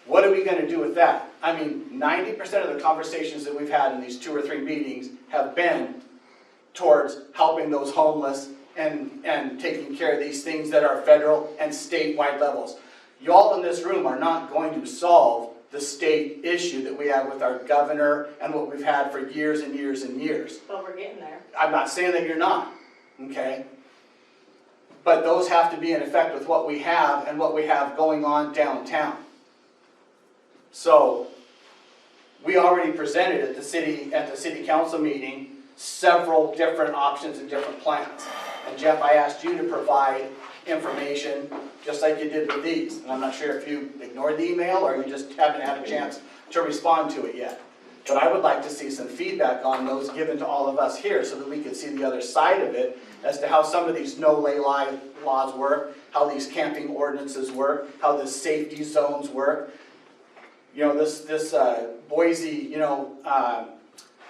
what are we going to do with that? 90% of the conversations that we've had in these 2 or 3 meetings have been towards helping those homeless and taking care of these things that are federal and statewide levels. Y'all in this room are not going to solve the state issue that we have with our governor and what we've had for years and years and years. But we're getting there. I'm not saying that you're not, okay? But those have to be in effect with what we have and what we have going on downtown. So, we already presented at the city council meeting several different options and different plans. And Jeff, I asked you to provide information just like you did with these. And I'm not sure if you ignored the email or you just haven't had a chance to respond to it yet. But I would like to see some feedback on those given to all of us here so that we can see the other side of it as to how some of these no-lay laws work, how these camping ordinances work, how the safety zones work. This Boise,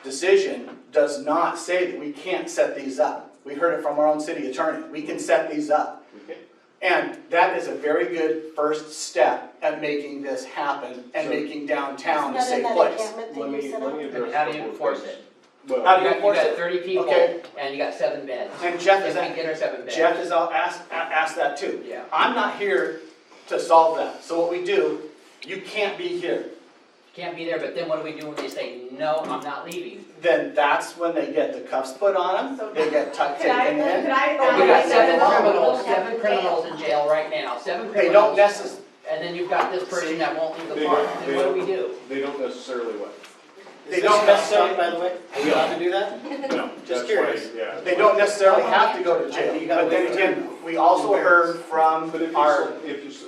decision does not say that we can't set these up. We heard it from our own city attorney. We can set these up. Okay. And that is a very good first step at making this happen and making downtown a safe place. Let me address How do a you couple of enforce things. it? Well, How do You you got enforce it? 30 people, Okay. and you got 7 beds. And Jeff is If we that, get our 7 beds. Jeff is asked that too. Yeah. I'm not here to solve that. So what we do, you can't be here. Can't be there, but then what do we do when they say, no, I'm not leaving? Then that's when they get the cuffs put on them, they get taken in. Could I? We got 7 Wow. criminals, 7 criminals in jail right now, 7 They don't criminals. necessarily, And then you've got this person that won't leave the They park, don't- then what do we do? They don't necessarily what? they don't necessarily, By the way, are we allowed to do that? No. Just that's curious. why, yeah. they don't necessarily have to go to jail. You gotta But then wait. again, we also heard from But if you, our,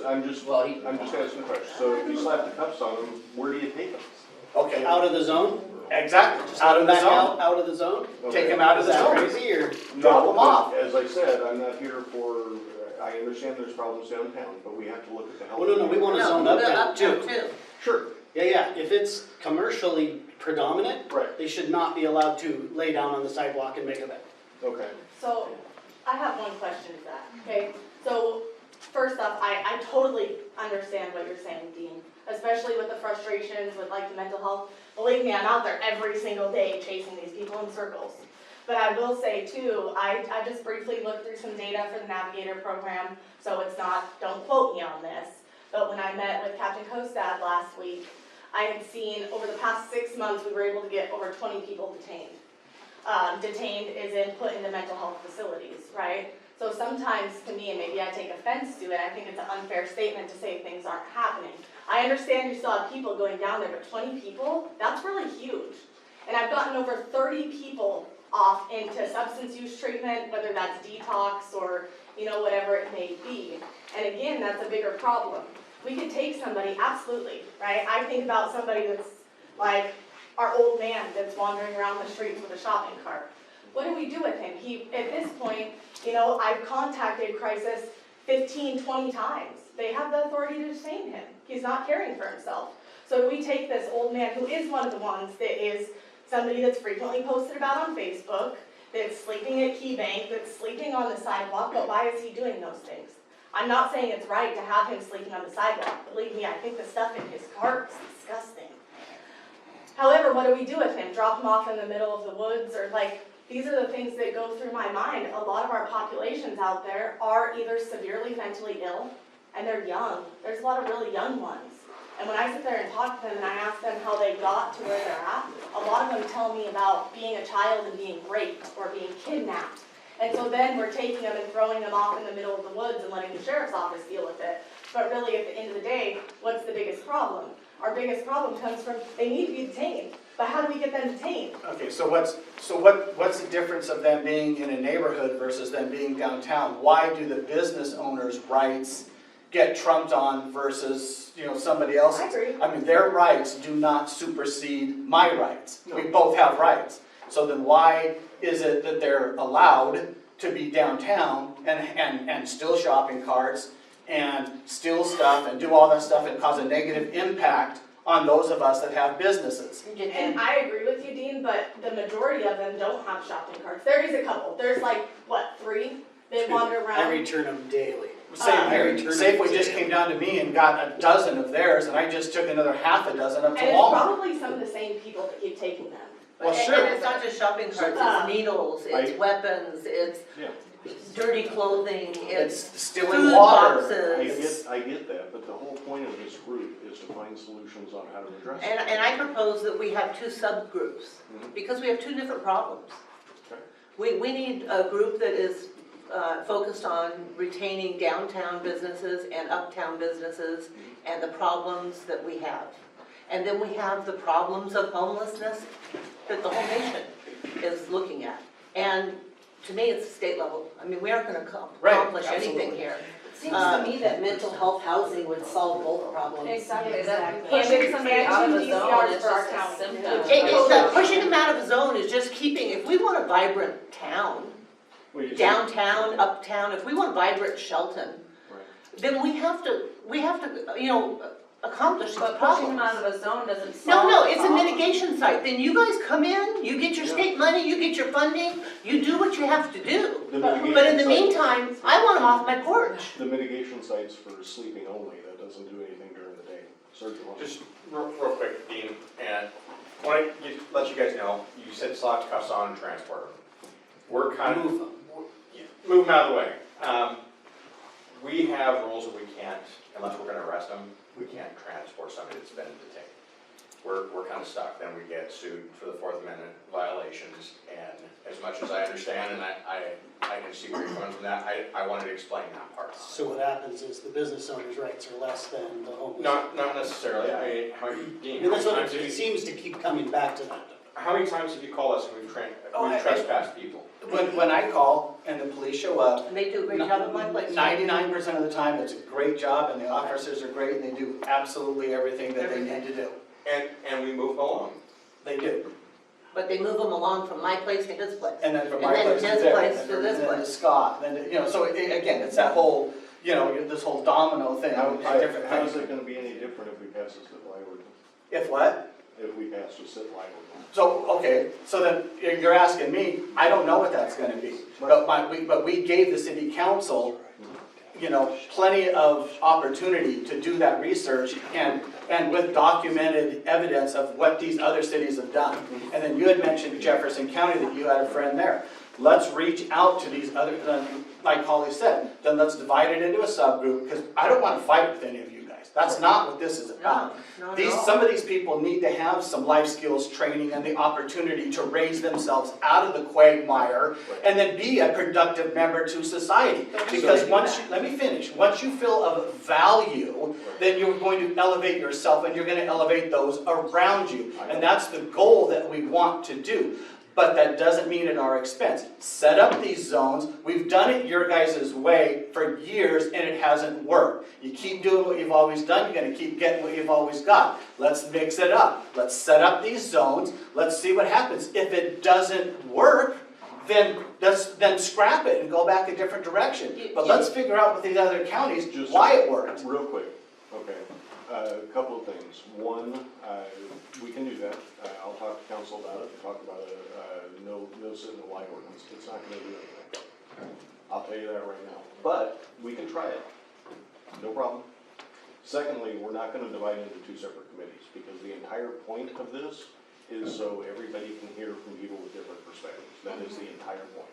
I'm just asking a question. So if you slap the cuffs on them, where do you take them? okay, Out of the zone? exactly, out of the Back zone, out of the zone? take them out of Is the that zone, crazy or? drop them off. As I said, I'm not here for, I understand there's problems downtown, but we have to look at the health. Well, no, we want to zone uptown too. Sure, Yeah, if it's commercially predominant, right, they should not be allowed to lay down on the sidewalk and make a bed. okay. So, I have one question to that, okay? So, first off, I totally understand what you're saying, Dean, especially with the frustrations with like the mental health. Believe me, I'm out there every single day chasing these people in circles. But I will say too, I just briefly looked through some data for the Navigator program, so it's not, don't quote me on this, but when I met with Captain Kostad last week, I had seen over the past 6 months, we were able to get over 20 people detained. Detained is in put into mental health facilities, right? So sometimes to me, and maybe I take offense to it, I think it's an unfair statement to say things aren't happening. I understand you still have people going down there, but 20 people, that's really huge. And I've gotten over 30 people off into substance use treatment, whether that's detox or, you know, whatever it may be. And again, that's a bigger problem. We could take somebody, absolutely, right? I think about somebody that's like our old man that's wandering around the streets with a shopping cart. What do we do with him? At this point, you know, I've contacted Crisis 15, 20 times. They have the authority to detain him. He's not caring for himself. So we take this old man who is one of the ones that is somebody that's frequently posted about on Facebook, that's sleeping at Key Bank, that's sleeping on the sidewalk, but why is he doing those things? I'm not saying it's right to have him sleeping on the sidewalk. Believe me, I think the stuff in his cart is disgusting. However, what do we do with him? Drop him off in the middle of the woods? Or like, these are the things that go through my mind. A lot of our populations out there are either severely mentally ill, and they're young. There's a lot of really young ones. And when I sit there and talk to them and I ask them how they got to where they're at, a lot of them tell me about being a child and being raped or being kidnapped. And so then we're taking them and throwing them off in the middle of the woods and letting the sheriff's office deal with it. But really, at the end of the day, what's the biggest problem? Our biggest problem comes from they need to be detained. But how do we get them detained? Okay, so what's the difference of them being in a neighborhood versus them being downtown? Why do the business owners' rights get trumped on versus, you know, somebody else's? I agree. I mean, their rights do not supersede my rights. No. We both have rights. So then why is it that they're allowed to be downtown and steal shopping carts and steal stuff and do all that stuff and cause a negative impact on those of us that have businesses? And I agree with you, Dean, but the majority of them don't have shopping carts. There is a couple. There's like, what, 3 that wander around? I return them daily. Same here. return Safeway it just to- came down to me and got a dozen of theirs, and I just took another half a dozen up to And it's Walmart. probably some of the same people that keep taking them. Well, And sure. it's not just shopping carts, Uh, it's needles, it's weapons, it's Yeah. dirty clothing, It's it's stealing food water. boxes. I get that, but the whole point of this group is to find solutions on how to address it. And I propose that we have 2 subgroups, Mhm. because we have 2 different problems. Okay. We need a group that is focused on retaining downtown businesses and uptown businesses and the problems that we have. And then we have the problems of homelessness that the whole nation is looking at. And to me, it's state level. I mean, we aren't gonna accomplish anything absolutely. here. Seems to me that mental health housing would solve both problems. Exactly, that Pushing pushing somebody out of a two zone DCRs is for our just a county. symptom. Pushing them out of a zone is just keeping, if we want a vibrant town, Well, you said- downtown, uptown, if we want vibrant Shelton, Right. then we have to, you know, accomplish these But pushing them problems. out of a zone doesn't solve No, the it's a problem. mitigation site. Then you guys come in, you get your state money, you get your funding, you do what you have to do. The But in the mitigation site- meantime, I want them off my porch. The mitigation site's for sleeping only, that doesn't do anything during the day. Sergeant Long. Just real quick, Dean, and Want to let you guys know, you said slot cuffs on and transport them. We're kind of. Move them out of the way. We have rules that we can't, unless we're gonna arrest them, we can't transport somebody that's been detained. We're kind of stuck, then we get sued for the Fourth Amendment violations, and as much as I understand, and I can see where you're coming from that, I wanted to explain that part. So what happens is the business owner's rights are less than the homeless. Not necessarily, Dean, And that's how what many times it seems to keep coming back to that. how many times have you called us and we've trespassed people? When I call and the police show up, And they do a great job in my place. 99% of the time, it's a great job, and the officers are great, and they do absolutely everything that they need to do. And we move along. They do. But they move them along from my place to his place. And then from And my then place to his theirs, place and to this then to place. Scott, and then, so again, it's that whole, this whole domino thing, I would do different How is things. it gonna be any different if we pass the sit-lie ordinance? If what? If we pass the sit-lie ordinance? So, okay, so then you're asking me, I don't know what that's gonna be. But we gave the city council, plenty of opportunity to do that research and with documented evidence of what these other cities have done. And then you had mentioned Jefferson County, that you had a friend there. Let's reach out to these other, like Holly said, then let's divide it into a subgroup, because I don't wanna fight with any of you guys. That's not what this is about. No, Some of these people need to have some life skills training and the opportunity to raise themselves out of the quagmire and then be a productive member to society. Because let me finish, once you feel of value, then you're going to elevate yourself and you're gonna elevate those around you. And that's the goal that we want to do. But that doesn't mean at our expense. Set up these zones. We've done it your guys' way for years and it hasn't worked. You keep doing what you've always done, you're gonna keep getting what you've always got. Let's mix it up. Let's set up these zones. Let's see what happens. If it doesn't work, then scrap it and go back a different direction. But let's figure out with these other counties why it worked. Real quick, okay. A couple of things. One, we can do that. I'll talk to council about it, talk about no sit-lie ordinance. It's not gonna do anything. I'll tell you that right now. But we can try it. No problem. Secondly, we're not gonna divide into two separate committees, because the entire point of this is so everybody can hear from people with different perspectives. That is the entire point.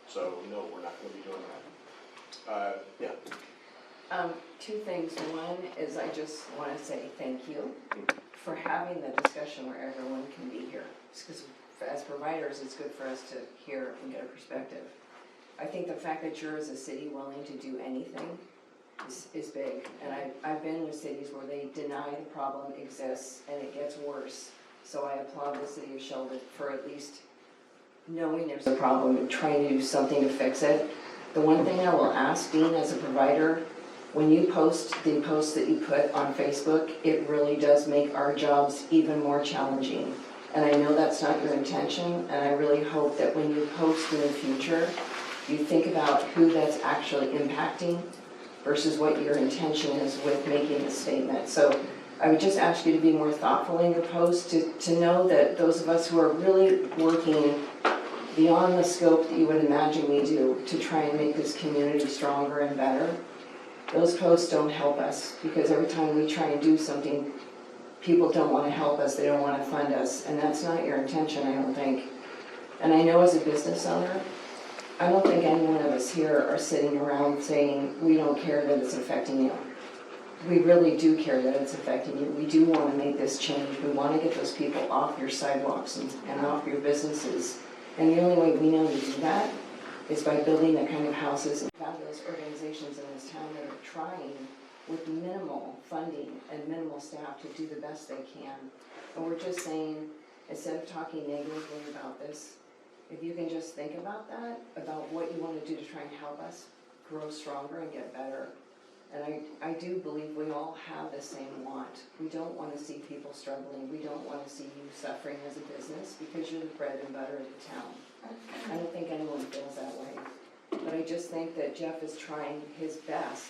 So, no, we're not gonna be doing that. Yeah. Two things. One is I just want to say thank you for having the discussion where everyone can be here. Because as providers, it's good for us to hear and get a perspective. I think the fact that you're as a city willing to do anything is big. And I've been with cities where they deny the problem exists and it gets worse. So I applaud the City of Shelton for at least knowing there's a problem and trying to do something to fix it. The one thing I will ask, Dean, as a provider, when you post the posts that you put on Facebook, it really does make our jobs even more challenging. And I know that's not your intention, and I really hope that when you post in the future, you think about who that's actually impacting versus what your intention is with making the statement. So I would just ask you to be more thoughtful in your post, to know that those of us who are really working beyond the scope that you would imagine we do to try and make this community stronger and better, those posts don't help us, because every time we try and do something, people don't want to help us, they don't want to fund us, and that's not your intention, I don't think. And I know as a business owner, I don't think any one of us here are sitting around saying, we don't care that it's affecting you. We really do care that it's affecting you. We do want to make this change. We want to get those people off your sidewalks and off your businesses. And the only way we know to do that is by building the kind of houses and have those organizations in this town that are trying with minimal funding and minimal staff to do the best they can. And we're just saying, instead of talking negatively about this, if you can just think about that, about what you want to do to try and help us grow stronger and get better. And I do believe we all have the same want. We don't want to see people struggling. We don't want to see you suffering as a business, because you're the bread and butter of the town. I don't think anyone feels that way. But I just think that Jeff is trying his best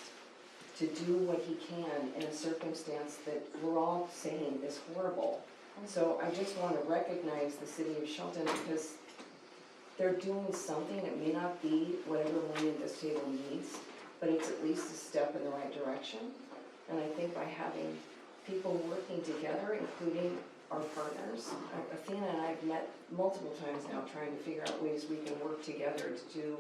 to do what he can in a circumstance that we're all saying is horrible. So I just want to recognize the City of Shelton, because they're doing something that may not be what everyone at this table needs, but it's at least a step in the right direction. And I think by having people working together, including our partners. Athena and I have met multiple times now trying to figure out ways we can work together to do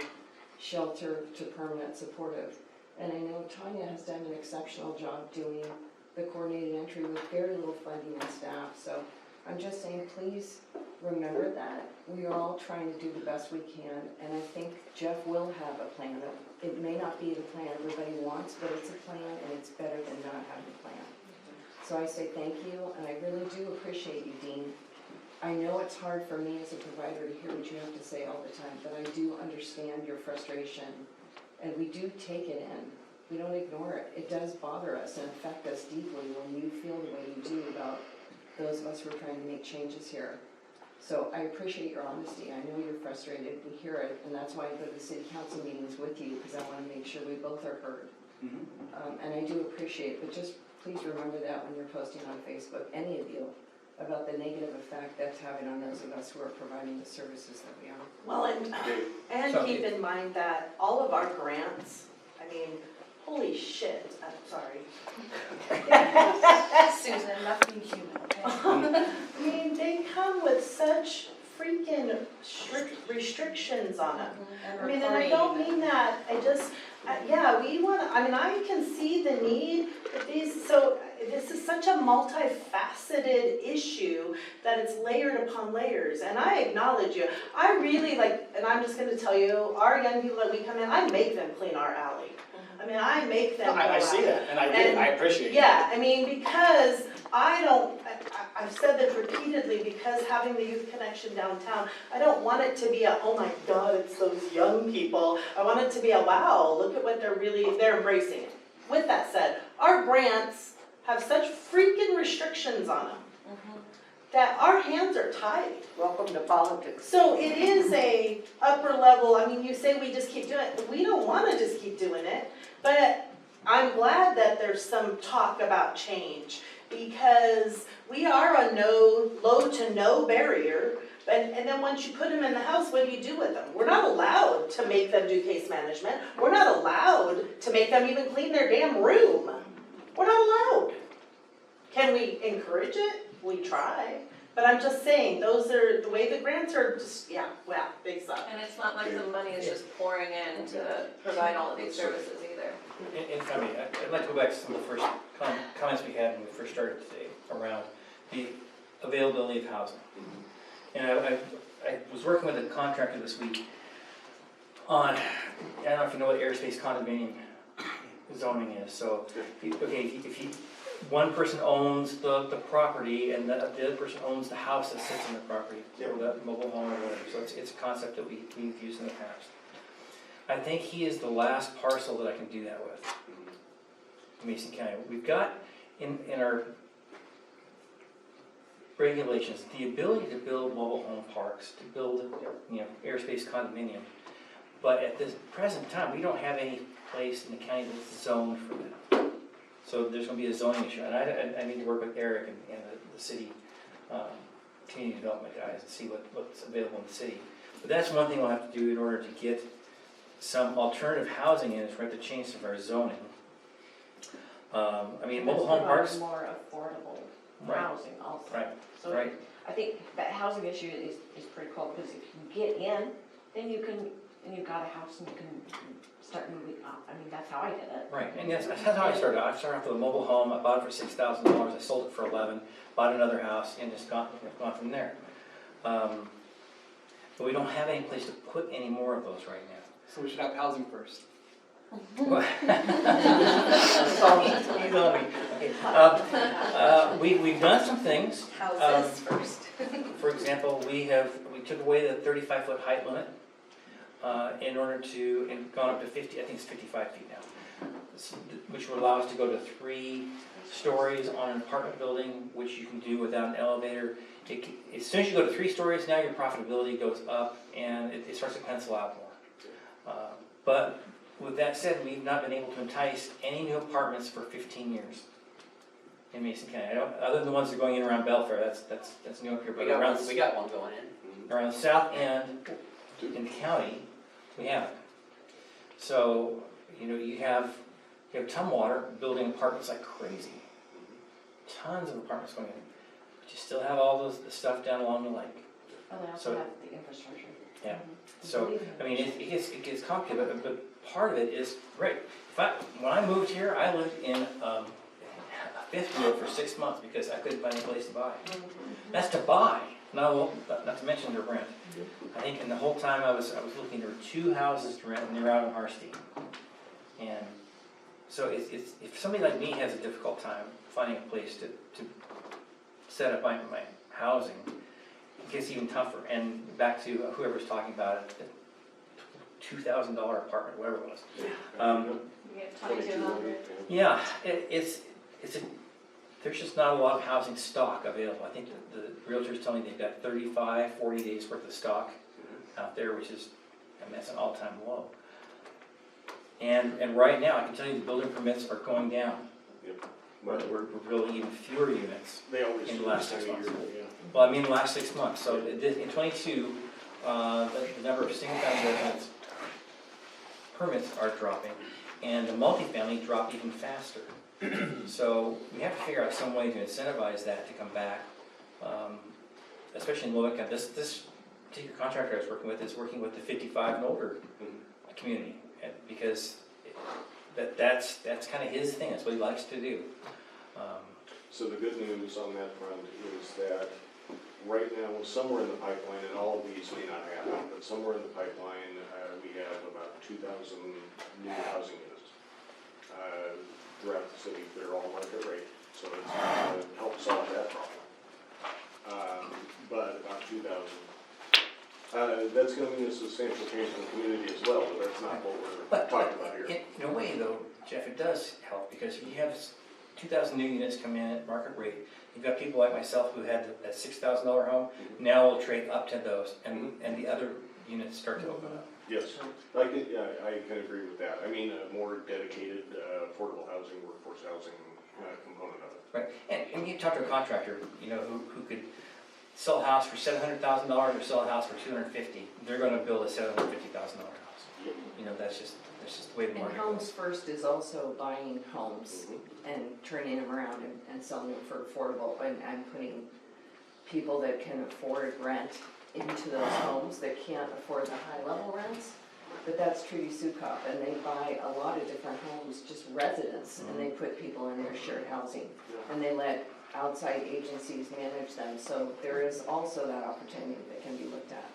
shelter to permanent supportive. And I know Tanya has done an exceptional job doing the coordinated entry with very little funding and staff. So I'm just saying, please remember that. We are all trying to do the best we can. And I think Jeff will have a plan. It may not be the plan everybody wants, but it's a plan and it's better than not having a plan. So I say thank you, and I really do appreciate you, Dean. I know it's hard for me as a provider to hear what you have to say all the time, but I do understand your frustration, and we do take it in. We don't ignore it. It does bother us and affect us deeply when you feel the way you do about those of us who are trying to make changes here. So I appreciate your honesty. I know you're frustrated. We hear it, and that's why I go to the city council meetings with you, because I want to make sure we both are heard. And I do appreciate it, but just please remember that when you're posting on Facebook, any of you, about the negative effect that's having on those of us who are providing the services that we are. Well, and keep in mind that all of our grants, I mean, holy shit, I'm sorry. Susan, nothing human, okay? I mean, they come with such freaking restrictions on them. I mean, and I don't mean that, yeah, we want, I mean, I can see the need, but this is such a multifaceted issue that it's layered upon layers, and I acknowledge you. I really and I'm just gonna tell you, our young people that we come in, I make them clean our alley. I mean, I make them go I see out. that, and I appreciate it. Yeah, I mean, because I've said this repeatedly, because having the youth connection downtown, I don't want it to be a, oh my God, it's those young people. I want it to be a, wow, look at what they're embracing it. With that said, our grants have such freaking restrictions on them that our hands are tied. Welcome to politics. So it is a upper level, I mean, you say we just keep doing it, we don't wanna just keep doing it, but I'm glad that there's some talk about change, because we are a low to no barrier, and then once you put them in the house, what do you do with them? We're not allowed to make them do case management, we're not allowed to make them even clean their damn room. We're not allowed. Can we encourage it? We try, but I'm just saying, those are, the way the grants are just, yeah, well, they suck. And it's not like the money is just pouring in to provide all of these services either. And if I may, I'd like to go back to some of the first comments we had when we first started today around the availability of housing. And I was working with a contractor this week on, I don't know if you know what airspace condominium zoning is. So, if one person owns the property and the other person owns the house that sits on the property, or the mobile home or whatever. So it's a concept that we've used in the past. I think he is the last parcel that I can do that with in Mason County. We've got in our regulations the ability to build mobile home parks, to build airspace condominium. But at this present time, we don't have any place in the county that's zoned for that. So there's going to be a zoning issue, and I need to work with Eric and the city community development guys and see what's available in the city. But that's one thing we'll have to do in order to get some alternative housing in, is we have to change some of our zoning. I mean, mobile home parks. More affordable Right. housing also. Right. So Right. I think that housing issue is pretty cool, because if you get in, then you've got a house and you can start moving up. I mean, that's how I did it. Right, and that's how I started out. I started off with a mobile home. I bought it for $6,000. I sold it for $11,000. Bought another house and just gone from there. But we don't have any place to put any more of those right now. So we should have housing first. We've done some things. Houses first. For example, we took away the 35-foot height limit in order to, and gone up to 50, I think it's 55 feet now, which would allow us to go to 3 stories on an apartment building, which you can do without an elevator. As soon as you go to 3 stories, now your profitability goes up and it starts to pencil out more. But with that said, we've not been able to entice any new apartments for 15 years in Mason County. Other than the ones that are going in around Belfair, that's new up here. But We got one going in. around the south end in the county, we haven't. So, you have Tumwater building apartments like crazy. Tons of apartments going in. but you still have all the stuff down along the lake. Oh, they So- also have the infrastructure. Yeah. Mhm. So, I mean, it gets complicated, but part of it is, right, when I moved here, I lived in a fifth wheel for 6 months because I couldn't find any place to buy. That's to buy, not to mention the rent. I think in the whole time I was looking, there were 2 houses to rent and they're out in Harstein. And so if somebody like me has a difficult time finding a place to set up my housing, it gets even tougher. And back to whoever's talking about it, the $2,000 apartment, whatever it was. You get 2,200. Yeah, there's just not a lot of housing stock available. I think the realtors tell me they've got 35, 40 days worth of stock out there, which is, I mean, that's an all-time low. And right now, I can tell you the building permits are going down. Yep. We're building even fewer units. They always In do the last this 6 time of months. year, Well, I mean, the last 6 months. So in '22, the number of single-family residence permits are dropping, and the multifamily dropped even faster. So we have to figure out some way to incentivize that to come back, especially in low income. This particular contractor I was working with is working with the 55 and older community, because that's kind of his thing. That's what he likes to do. So the good news on that front is that right now, somewhere in the pipeline, and all of these may not happen, but somewhere in the pipeline, we have about 2,000 new housing units throughout the city. They're all market rate, so it's going to help solve that problem. But about 2,000. That's going to mean a substantial change in the community as well, but that's not what we're talking about here. In a way, though, Jeff, it does help, because if you have 2,000 new units come in at market rate, you've got people like myself who had that $6,000 home, now will trade up to those, and the other units start to open up. Yes, I can agree with that. I mean, a more dedicated affordable housing, workforce housing component of it. Right, and you talk to a contractor, you know, who could sell a house for $700,000 or sell a house for $250,000, they're gonna build a $750,000 house. You know, that's just the way the And market Homes goes. First is also buying homes and turning them around and selling them for affordable, and putting people that can afford rent into those homes that can't afford the high-level rents. But that's Trudy Sukop, and they buy a lot of different homes, just residents, and they put people in their shared housing. And they let outside agencies manage them, so there is also that opportunity that can be looked at.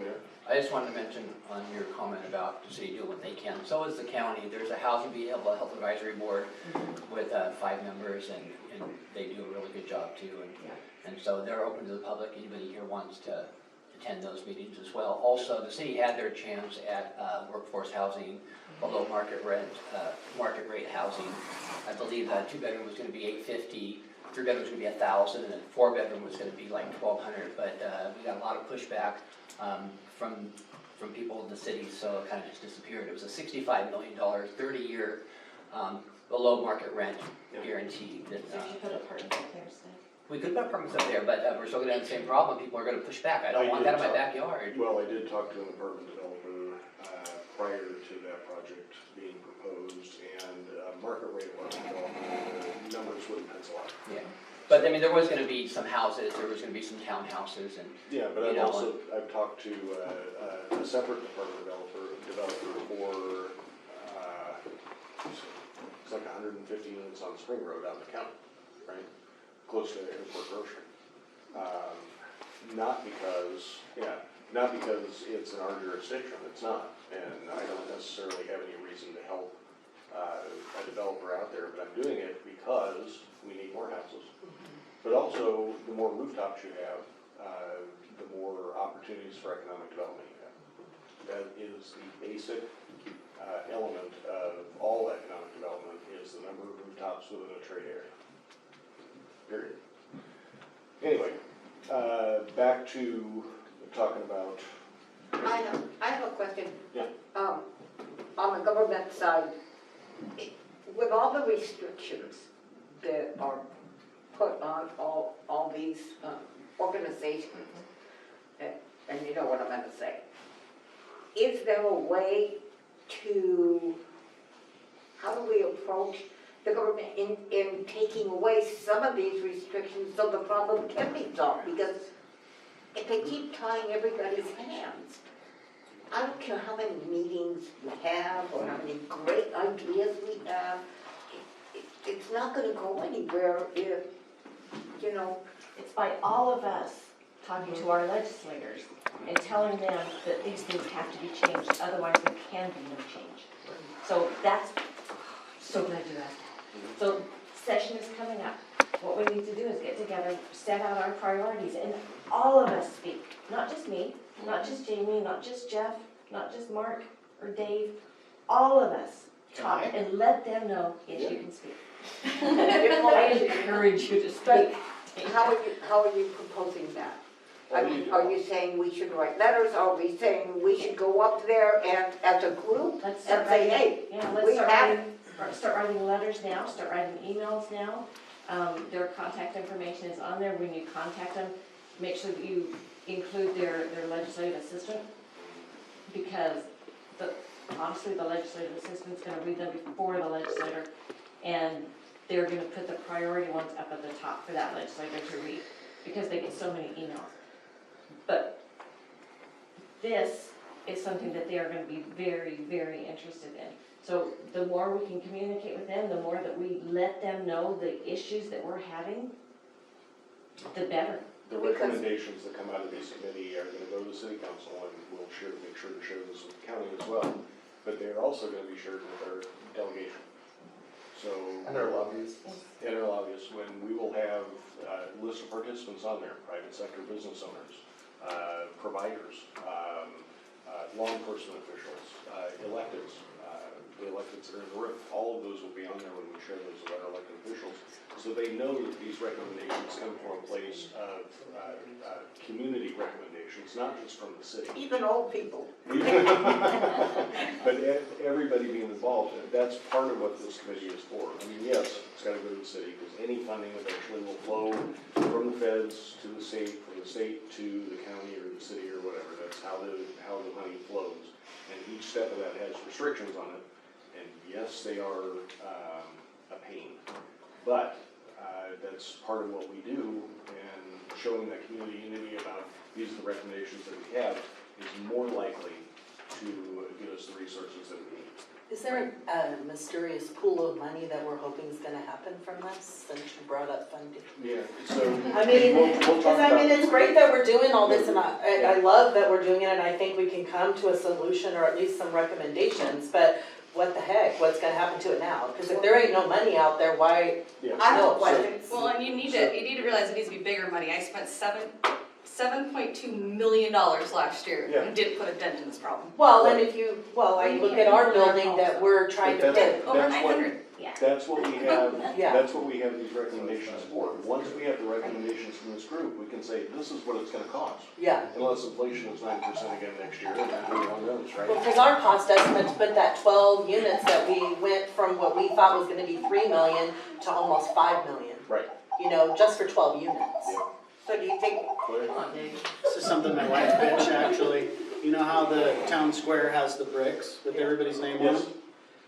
Yeah. I just wanted to mention on your comment about the city doing what they can, so is the county. There's a Housing Behavioral Health Advisory Board with 5 members, and they do a really good job too. And so they're open to the public. Anybody here wants to attend those meetings as well. Also, the city had their chance at workforce housing, below market rent, market rate housing. I believe that 2-bedroom was going to be $850. 3-bedroom was going to be $1,000, and then 4-bedroom was going to be like $1,200. But we got a lot of pushback from people in the city, so it kind of just disappeared. It was a $65 million, 30-year below market rent guarantee. That, So you should put apartments up there instead. we could put apartments up there, but we're still going to have the same problem. People are going to push back. I don't want that in my backyard. Well, I did talk to an apartment developer prior to that project being proposed, and market rate apartment development, the numbers wouldn't pencil out. Yeah. But I mean, there was going to be some houses, there was going to be some townhouses, and Yeah, but I've talked to a separate apartment developer for, it's like 150 units on Spring Road out in the county, right? Close to Airport Grocery. Not because it's in our jurisdiction, it's not. And I don't necessarily have any reason to help a developer out there, but I'm doing it because we need more houses. But also, the more rooftops you have, the more opportunities for economic development you have. That is the basic element of all economic development, is the number of rooftops within a trade area. Period. Anyway, back to talking about. I have a question. Yeah. On the government side, with all the restrictions that are put on all these organizations, and you know what I'm going to say, is there a way to, how do we approach the government in taking away some of these restrictions so the problem can be solved, because if they keep tying everybody's hands, I don't care how many meetings we have or how many great ideas we have, it's not gonna go anywhere if, you know. It's by all of us talking to our legislators and telling them that these things have to be changed, otherwise there can be no change. So that's, so glad you asked that. So session is coming up. What we need to do is get together, set out our priorities, and all of us speak. Not just me, not just Jamie, not just Jeff, not just Mark or Dave. All of us talk and let them know, yes, you can speak. I encourage you to speak. How are you proposing that? I mean, are you saying we should write letters? Are we saying we should go up there and, as a group, and Let's start say, writing, hey, yeah, let's we start have. start writing letters now, start writing emails now. Their contact information is on there. When you contact them, make sure that you include their legislative assistant, because honestly, the legislative assistant's gonna read them before the legislator, and they're gonna put the priority ones up at the top for that legislator to read, because they get so many emails. But this is something that they are gonna be very, very interested in. So the more we can communicate with them, the more that we let them know the issues that we're having, the better. The recommendations that come out of this committee are gonna go to the city council, and we'll make sure to share this with the county as well. But they're also gonna be shared with our delegation. So. And our lobbyists. And our lobbyists, when we will have a list of participants on there, private sector business owners, providers, law enforcement officials, electeds, the electeds that are in the room. All of those will be on there when we share those with our elected officials. So they know that these recommendations come from a place of community recommendations, not just from the city. Even old people. But everybody being involved, and that's part of what this committee is for. I mean, yes, it's gotta go to the city, because any funding eventually will flow from the feds to the state, from the state to the county or the city or whatever. That's how the money flows. And each step of that has restrictions on it. And yes, they are a pain. But that's part of what we do, and showing that community unity about these are the recommendations that we have is more likely to give us the resources that we need. Is there a mysterious pool of money that we're hoping is gonna happen from this, since you brought up funding? Yeah, so. I mean, we'll talk because I mean, about- it's great that we're doing all this, and I love that we're doing it, and I think we can come to a solution or at least some recommendations, but what the heck, what's gonna happen to it now? Because if there ain't no money out there, why? Yeah. I have No, a question. Well, and you need to realize it needs to be bigger money. I spent $7.2 million last year Yeah. and didn't put a dent in this problem. Well, and if you, I look at our building that we're trying to But put. Over That's what- 900. That's what we have, Yeah. that's what we have these recommendations for. Once we have the recommendations from this group, we can say, this is what it's gonna cost. Yeah. Unless inflation is 9% again next year, and then who knows, right? Well, because our cost estimate to put that 12 units that we went from what we thought was gonna be 3 million to almost 5 million, Right. you know, just for 12 units. Yeah. So do you think, Claire? Come on, Dave. This is something my wife pitched, actually. You know how the town square has the bricks with everybody's name on Yes. them?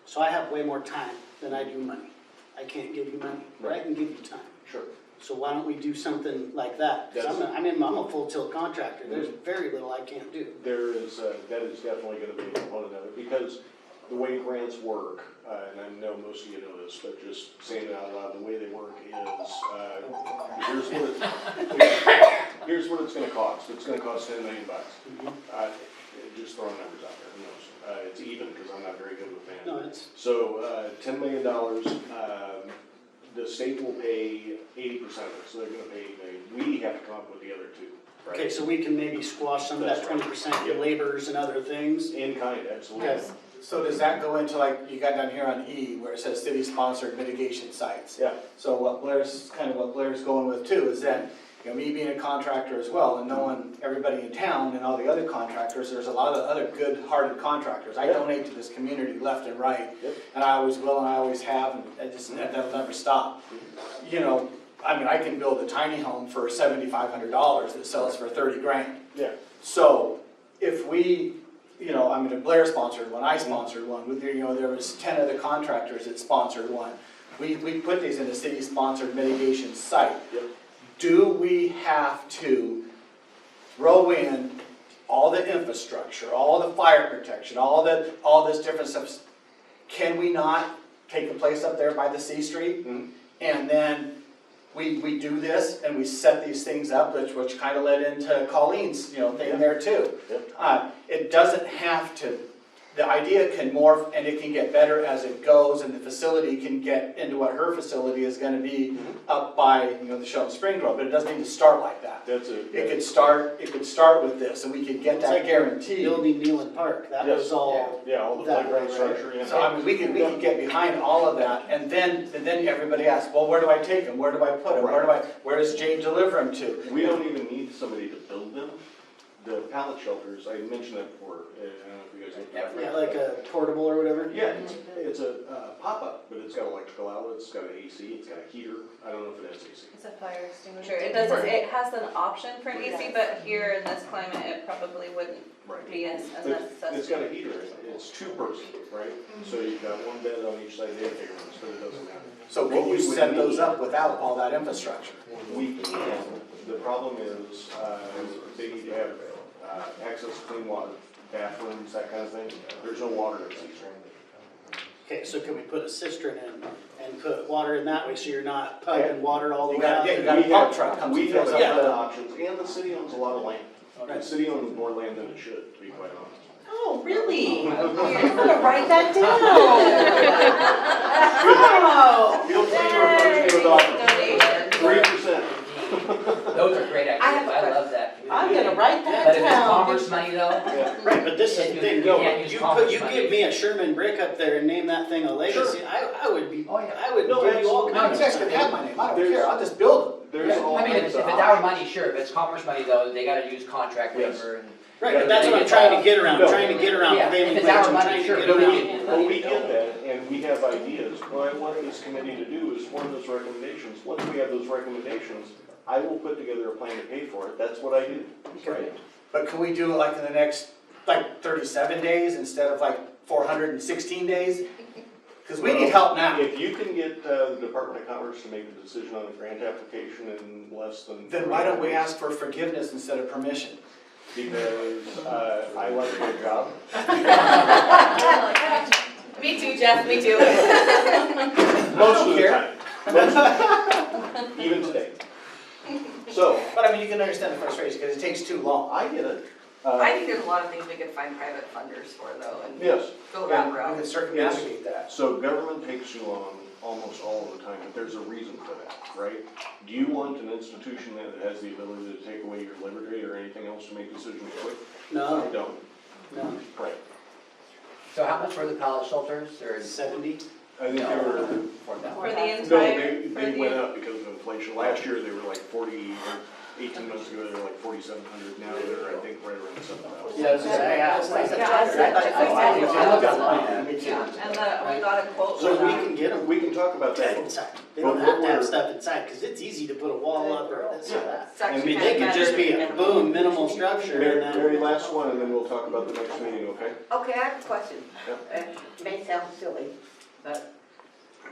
So I have way more time than I do money. I can't give you money, but I can give you time. Sure. So why don't we do something like that? Because I'm a full tilt contractor, there's very little I can't do. There is, that is definitely gonna be a component of it, because the way grants work, and I know most of you know this, but just saying it out loud, the way they work is, here's what it's gonna cost. It's gonna cost $10 million. Just throwing numbers out there, who knows? It's even, because I'm not very good with math. No, it's, So, $10 million, the state will pay 80% of it, so they're gonna pay 8 million. We have to come up with the other 2, right? okay, so we can maybe squash some of that That's right. 20% in laborers and other things. In kind, absolutely. Okay. So does that go into, like, you got down here on E, where it says city-sponsored mitigation sites? Yeah. So what Blair's going with too, is that, you know, me being a contractor as well, and knowing everybody in town and all the other contractors, there's a lot of other good-hearted contractors. I donate to this community left and right, Yep. and I always will and I always have, and that'll never stop. You know, I mean, I can build a tiny home for $7,500 that sells for 30 grand. Yeah. So if we, you know, I mean, if Blair sponsored one, I sponsored one, with, you know, there was 10 other contractors that sponsored one. we put these in a city-sponsored mitigation site. Yep. Do we have to row in all the infrastructure, all the fire protection, all this different stuff? Can we not take the place up there by the C Street? Mhm. And then we do this and we set these things up, which kind of led into Colleen's, thing there too. Yep. It doesn't have to, the idea can morph and it can get better as it goes, and the facility can get into what her facility is gonna be up by, the Shelton Spring Grove, but it doesn't need to start like that. That's it. It could start with this, and we could get It's that like guaranteed. Building Neyland Park, that Yes. was all. Yeah, all the that playground way, structure, yeah. So, we can get behind all of that, and then everybody asks, well, where do I take them? Where do I put them? Where does Jay deliver them to? We don't even need somebody to build them. The pallet shelters, I mentioned that before, I don't know if you guys looked at it. Yeah, like a portable or whatever. Yeah, it's a pop-up, but it's got electrical outlets, it's got an AC, it's got a heater. I don't know if it has AC. It's a fire extinguisher. It doesn't, it has an option for an AC, but here in this climate, it probably wouldn't Right. be as But necessary. it's got a heater, it's two-person, right? So you've got one bed on each side of the bigger ones, but it doesn't matter. So What can we you would set those need- up without all that infrastructure? We can. The problem is, they need to have access to clean water, bathrooms, that kind of thing. There's no water at City Street. Okay, so can we put a cistern in and put water in that way so you're not pumping water all the You way out? got, yeah, you got a pump truck comes We and have fills a up lot the. of options, and the city owns a lot of land. The city owns more land than it should, to be quite honest. Oh, really? I'm gonna write that down. Oh. Feel free to approach me with Donation. 3%. Those are great I have ideas, a I love that. I'm gonna write that But if it's down. commerce money though, Yeah. Right, but this is the You thing, can't use you commerce you money. give me a Sherman brick up there and name that thing a legacy, I would be, Oh, yeah. I would No, give you all absolutely. No, kinds you of guys can stuff. have my name, I don't There's- care, I'll just build them. There's all I mean, kinds if of it's our options. money, sure, if it's commerce money though, they gotta use contract Yes. labor and. Right, but that's what I'm trying to get around, No. trying to get around Yeah, prevailing if it's wage, our I'm money, trying to sure, get but around. But we get that, and we have ideas. What I want this committee to do is form those recommendations. Once we have those recommendations, I will put together a plan to pay for it. That's what I do, right? But can we do it like in the next, 37 days instead of 416 days? Because we need help now. If you can get the Department of Commerce to make a decision on a grant application in less than. Then why don't we ask for forgiveness instead of permission? Because I like my job. Me too, Jeff, me too. Most of the time. Most of the time. Even today. So, But I mean, you can understand the frustration because it takes too long. I get it. I think there's a lot of things we could find private funders for though, and Yes. go that We route. can circumnavigate that. So government takes too long almost all of the time, but there's a reason for that, right? Do you want an institution that has the ability to take away your liberty or anything else to make decisions quick? I No, don't. no, Right. So how much were the pallet shelters, or? 70? I think they were, For the no, entire, for they went the, up because of inflation. Last year, they were like 40, 18 months ago, they were like 4,700. Now they're, I think, right around 7,000. Yeah, it's like Yeah, I said- I look online, me too. and we got a quote So for we that. can get them We can talk about that. inside, they don't have to have stuff inside, cause it's easy to put a wall up or this or that. I mean, they could just be a boom, minimal structure and then. Very last one, and then we'll talk about the next meeting, okay? Okay, I have a question. It may sound silly, but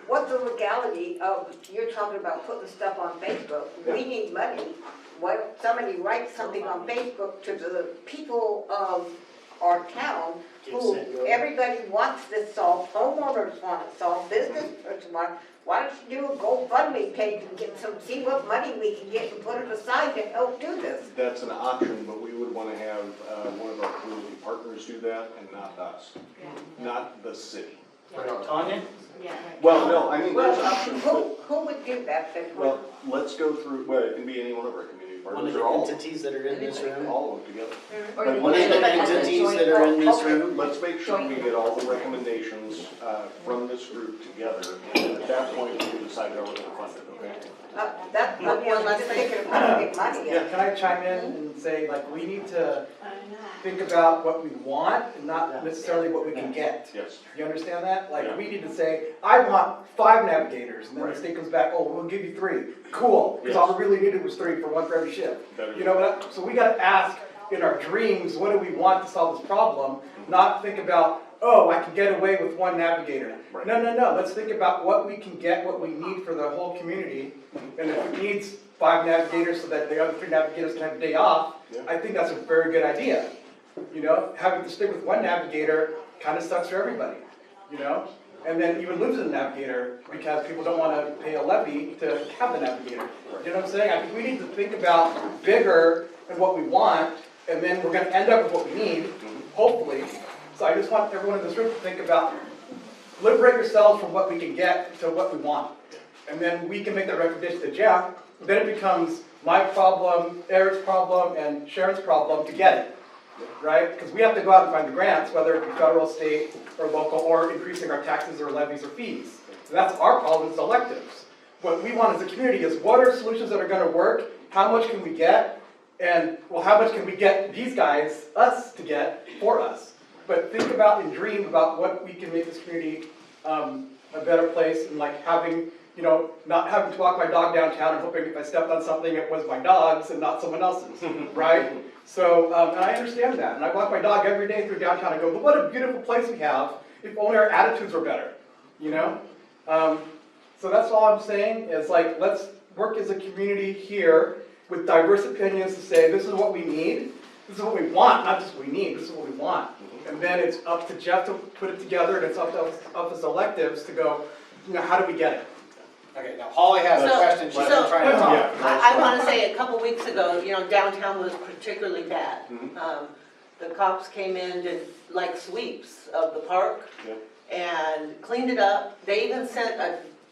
what's the legality of, you're talking about putting stuff on Facebook? We need money. Why don't somebody write something on Facebook to the people of our town who, everybody wants this solved, homeowners want it solved, business person want it. Why don't you do a GoFundMe page and get some, see what money we can get and put it aside to help do this? That's an option, but we would want to have one of our community partners do that and not us, not the city. Tanya? Well, no, I mean, there's Well, options, but, who would do that then? well, let's go through, well, it can be any one of our community One of partners, the or all, entities that are in this room? all of them together. Or But you One of can the do it as a entities joint- that are in this room? Let's make sure we get all the recommendations from this group together, and at that point, we can decide how we're going to fund it, okay? That, I mean, I'm just thinking of putting money in. Can I chime in and say, we need to think about what we want and not necessarily what we can get. Yes. You understand that? Yeah. We need to say, I want 5 navigators, and then Right. the state comes back, oh, we'll give you 3. Cool, because all we really needed was 3 for one for every shift. Better. You know what? So we gotta ask in our dreams, what do we want to solve this problem? Not think about, oh, I can get away with one navigator. Right. No, let's think about what we can get, what we need for the whole community. And if it needs 5 navigators so that the other 3 navigators can have a day off, Yeah. I think that's a very good idea. You know, having to stick with one navigator kind of sucks for everybody, you know? And then even losing a navigator because people don't want to pay a levy to have the navigator. You know what I'm saying? I think we need to think about bigger and what we want, and then we're going to end up with what we need, hopefully. So I just want everyone in this room to think about, liberate yourselves from what we can get to what we want. And then we can make that recommendation to Jeff. Then it becomes my problem, Eric's problem, and Sharon's problem to get it. Right? Because we have to go out and find the grants, whether it be federal, state, or local, or increasing our taxes or levies or fees. So that's our problem as electives. What we want as a community is what are solutions that are going to work, how much can we get, and well, how much can we get these guys, us, to get for us. But think about and dream about what we can make this community a better place, and like having, you know, not having to walk my dog downtown and hoping if I stepped on something it was my dog's and not someone else's, right? So, and I understand that, and I walk my dog every day through downtown and go, but what a beautiful place we have, if only our attitudes were better, you know? So that's all I'm saying, is like, let's work as a community here with diverse opinions to say, this is what we need, this is what we want, not just what we need, this is what we want. And then it's up to Jeff to put it together, and it's up to us as electives to go, you know, how do we get it? Okay, now Holly has a question, she's So- trying to talk. Yeah. I want to say, a couple weeks ago, you know, downtown was particularly bad. The cops came in, did like sweeps of the park and cleaned it up. They even sent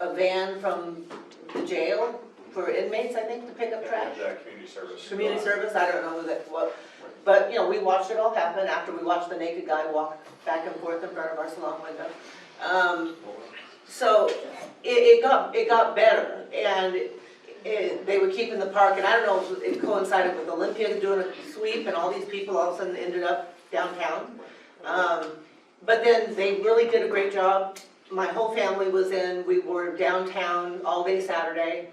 a van from the jail for inmates, I think, to pick up trash. Community service. Community service, I don't know who that was. But, you know, we watched it all happen after we watched the naked guy walk back and forth in front of our salon window. So it got better, and they were keeping the park, and I don't know if it coincided with Olympia doing a sweep, and all these people all of a sudden ended up downtown. But then they really did a great job. My whole family was in, we were downtown all day Saturday.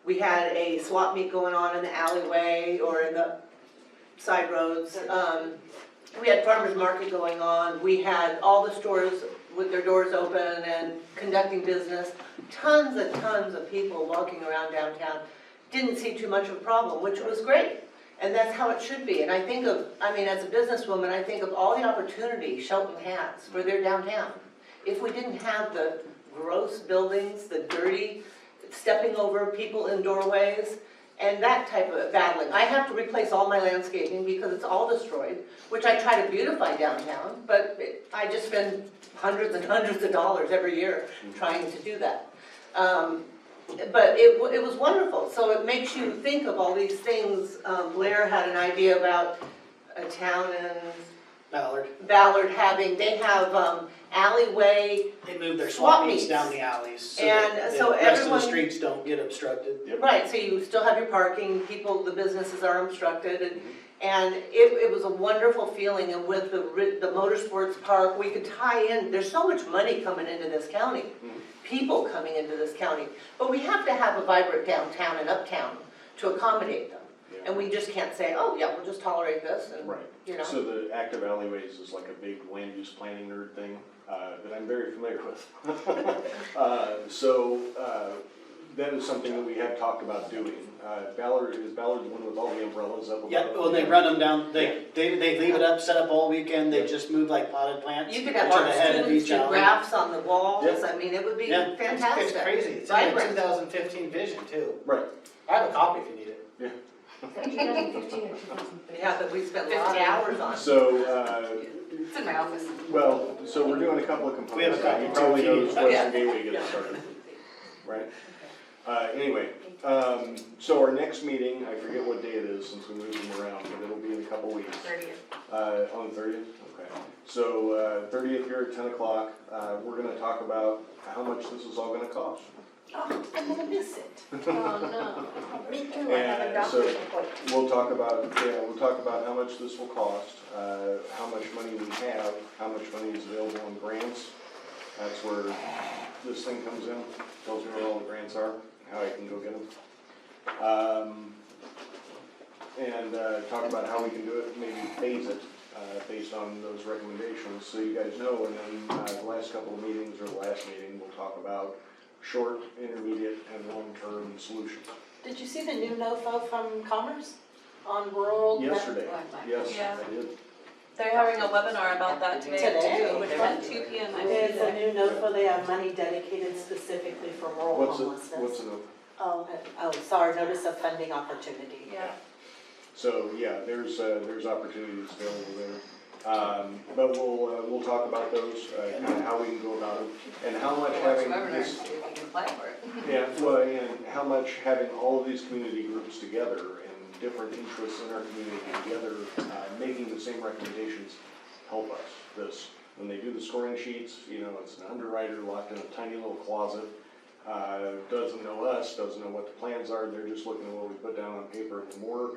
We had a swap meet going on in the alleyway or in the side roads. We had farmers market going on. We had all the stores with their doors open and conducting business. Tons of people walking around downtown. Didn't see too much of a problem, which was great. And that's how it should be. And I think of, I mean, as a businesswoman, I think of all the opportunity Shelton has for their downtown. If we didn't have the gross buildings, the dirty, stepping over people in doorways, and that type of battling. I have to replace all my landscaping because it's all destroyed, which I try to beautify downtown, but I just spend hundreds and hundreds of dollars every year trying to do that. But it was wonderful. So it makes you think of all these things. Blair had an idea about a town in Ballard having, they have alleyway. They move their swap swap meets meets down the alleys so And that so the rest of the everyone- streets don't get obstructed. Right, so you still have your parking, people, the businesses are obstructed, and it was a wonderful feeling, and with the motorsports park, we could tie in, there's so much money coming into this county, people coming into this county, but we have to have a vibrant downtown and uptown to accommodate them. And we just can't say, oh yeah, we'll just tolerate this, and, you know. So the active alleyways is like a big land use planning nerd thing that I'm very familiar with. That is something that we have talked about doing. Ballard the one with all the umbrellas up above? Yeah, well, they run them down, they leave it up, set up all weekend, they just move like potted plants. You could have which are art the head of students each do alley. graphs on the walls, Yeah. I mean, it would be Yeah, fantastic. it's crazy, it's in the Vibrant. 2015 vision too. Right. I have a copy if you need it. 2015 or 2013? Yeah, but we spent 50 hours on it. So, It's in my office. well, so we're doing a couple of We have components. a copy. You probably know this Oh, yeah. Western Gateway gets started, right? Anyway, so our next meeting, I forget what day it is since we moved them around, but it'll be in a couple weeks. 30th. On the 30th? Okay. So 30th here at 10 o'clock, we're gonna talk about how much this is all gonna cost. Oh, I'm gonna miss it. Oh, no. Me too, I have a And so doctor's appointment. we'll talk about how much this will cost, how much money we have, how much money is available in grants. That's where this thing comes in, tells me where all the grants are, how I can go get them. And talk about how we can do it, maybe phase it. based on those recommendations, so you guys know, and then the last couple of meetings, or the last meeting, we'll talk about short, intermediate, and long-term solutions. Did you see the new NOFO from Commerce on rural? Yesterday, yes, Yeah. I did. They're having a webinar about that today Today? too, at 2 p.m. I It's a think. new NOFO, they have money dedicated specifically for rural What's homelessness. an Oh, sorry, notice of funding opportunity. Yeah. So, yeah, there's opportunities available there. But we'll talk about those, kind of how we can go about it, and how much having this. See if you can apply for it. Yeah, well, and how much having all of these community groups together and different interests in our community together, making the same recommendations help us. When they do the scoring sheets, it's an underwriter locked in a tiny little closet, doesn't know us, doesn't know what the plans are, they're just looking at what we put down on paper. The more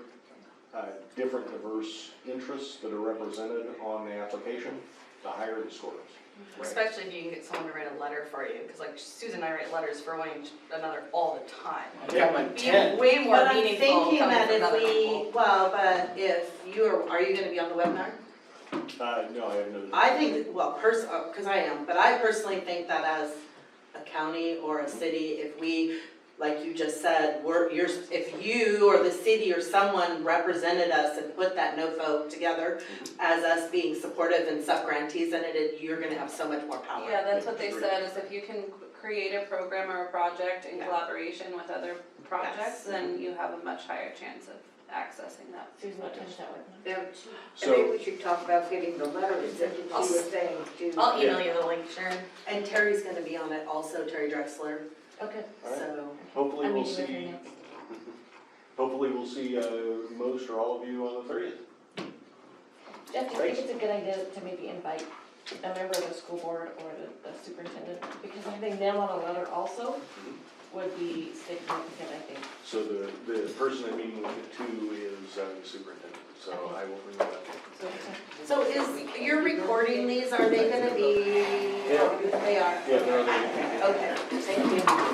different diverse interests that are represented on the application, the higher the scores. Especially if you can get someone to write a letter for you, because like Susan and I write letters for one another all the time. I got like Be 10. way more But I'm meaningful thinking coming that from if other people. but if are you gonna be on the webinar? No, I have no. I think, because I am, but I personally think that as a county or a city, if we, like you just said, if you or the city or someone represented us and put that NOFO together as us being supportive and sub-grantees in it, you're gonna have so much more power. Yeah, that's what they said, is if you can create a program or a project in collaboration with other projects, then you have a much higher chance of accessing that. Susan, what touched that one? So- Maybe we should talk about getting the letters that she was saying to. I'll email you the link, Sharon. And Terry's gonna be on it also, Terry Drexler, Okay. All right. so. Hopefully I'm we'll meeting with her see, next. hopefully we'll see most or all of you on the 30th. Jeff, do you think it's a good idea to maybe invite a member of the school board or the superintendent? Because having them on a letter also would be significant, I think. So the person I'm meeting with it too is the superintendent, so I will bring that up. So you're recording these, are they gonna be? Yeah. They are? Yeah, they're on the. Okay, thank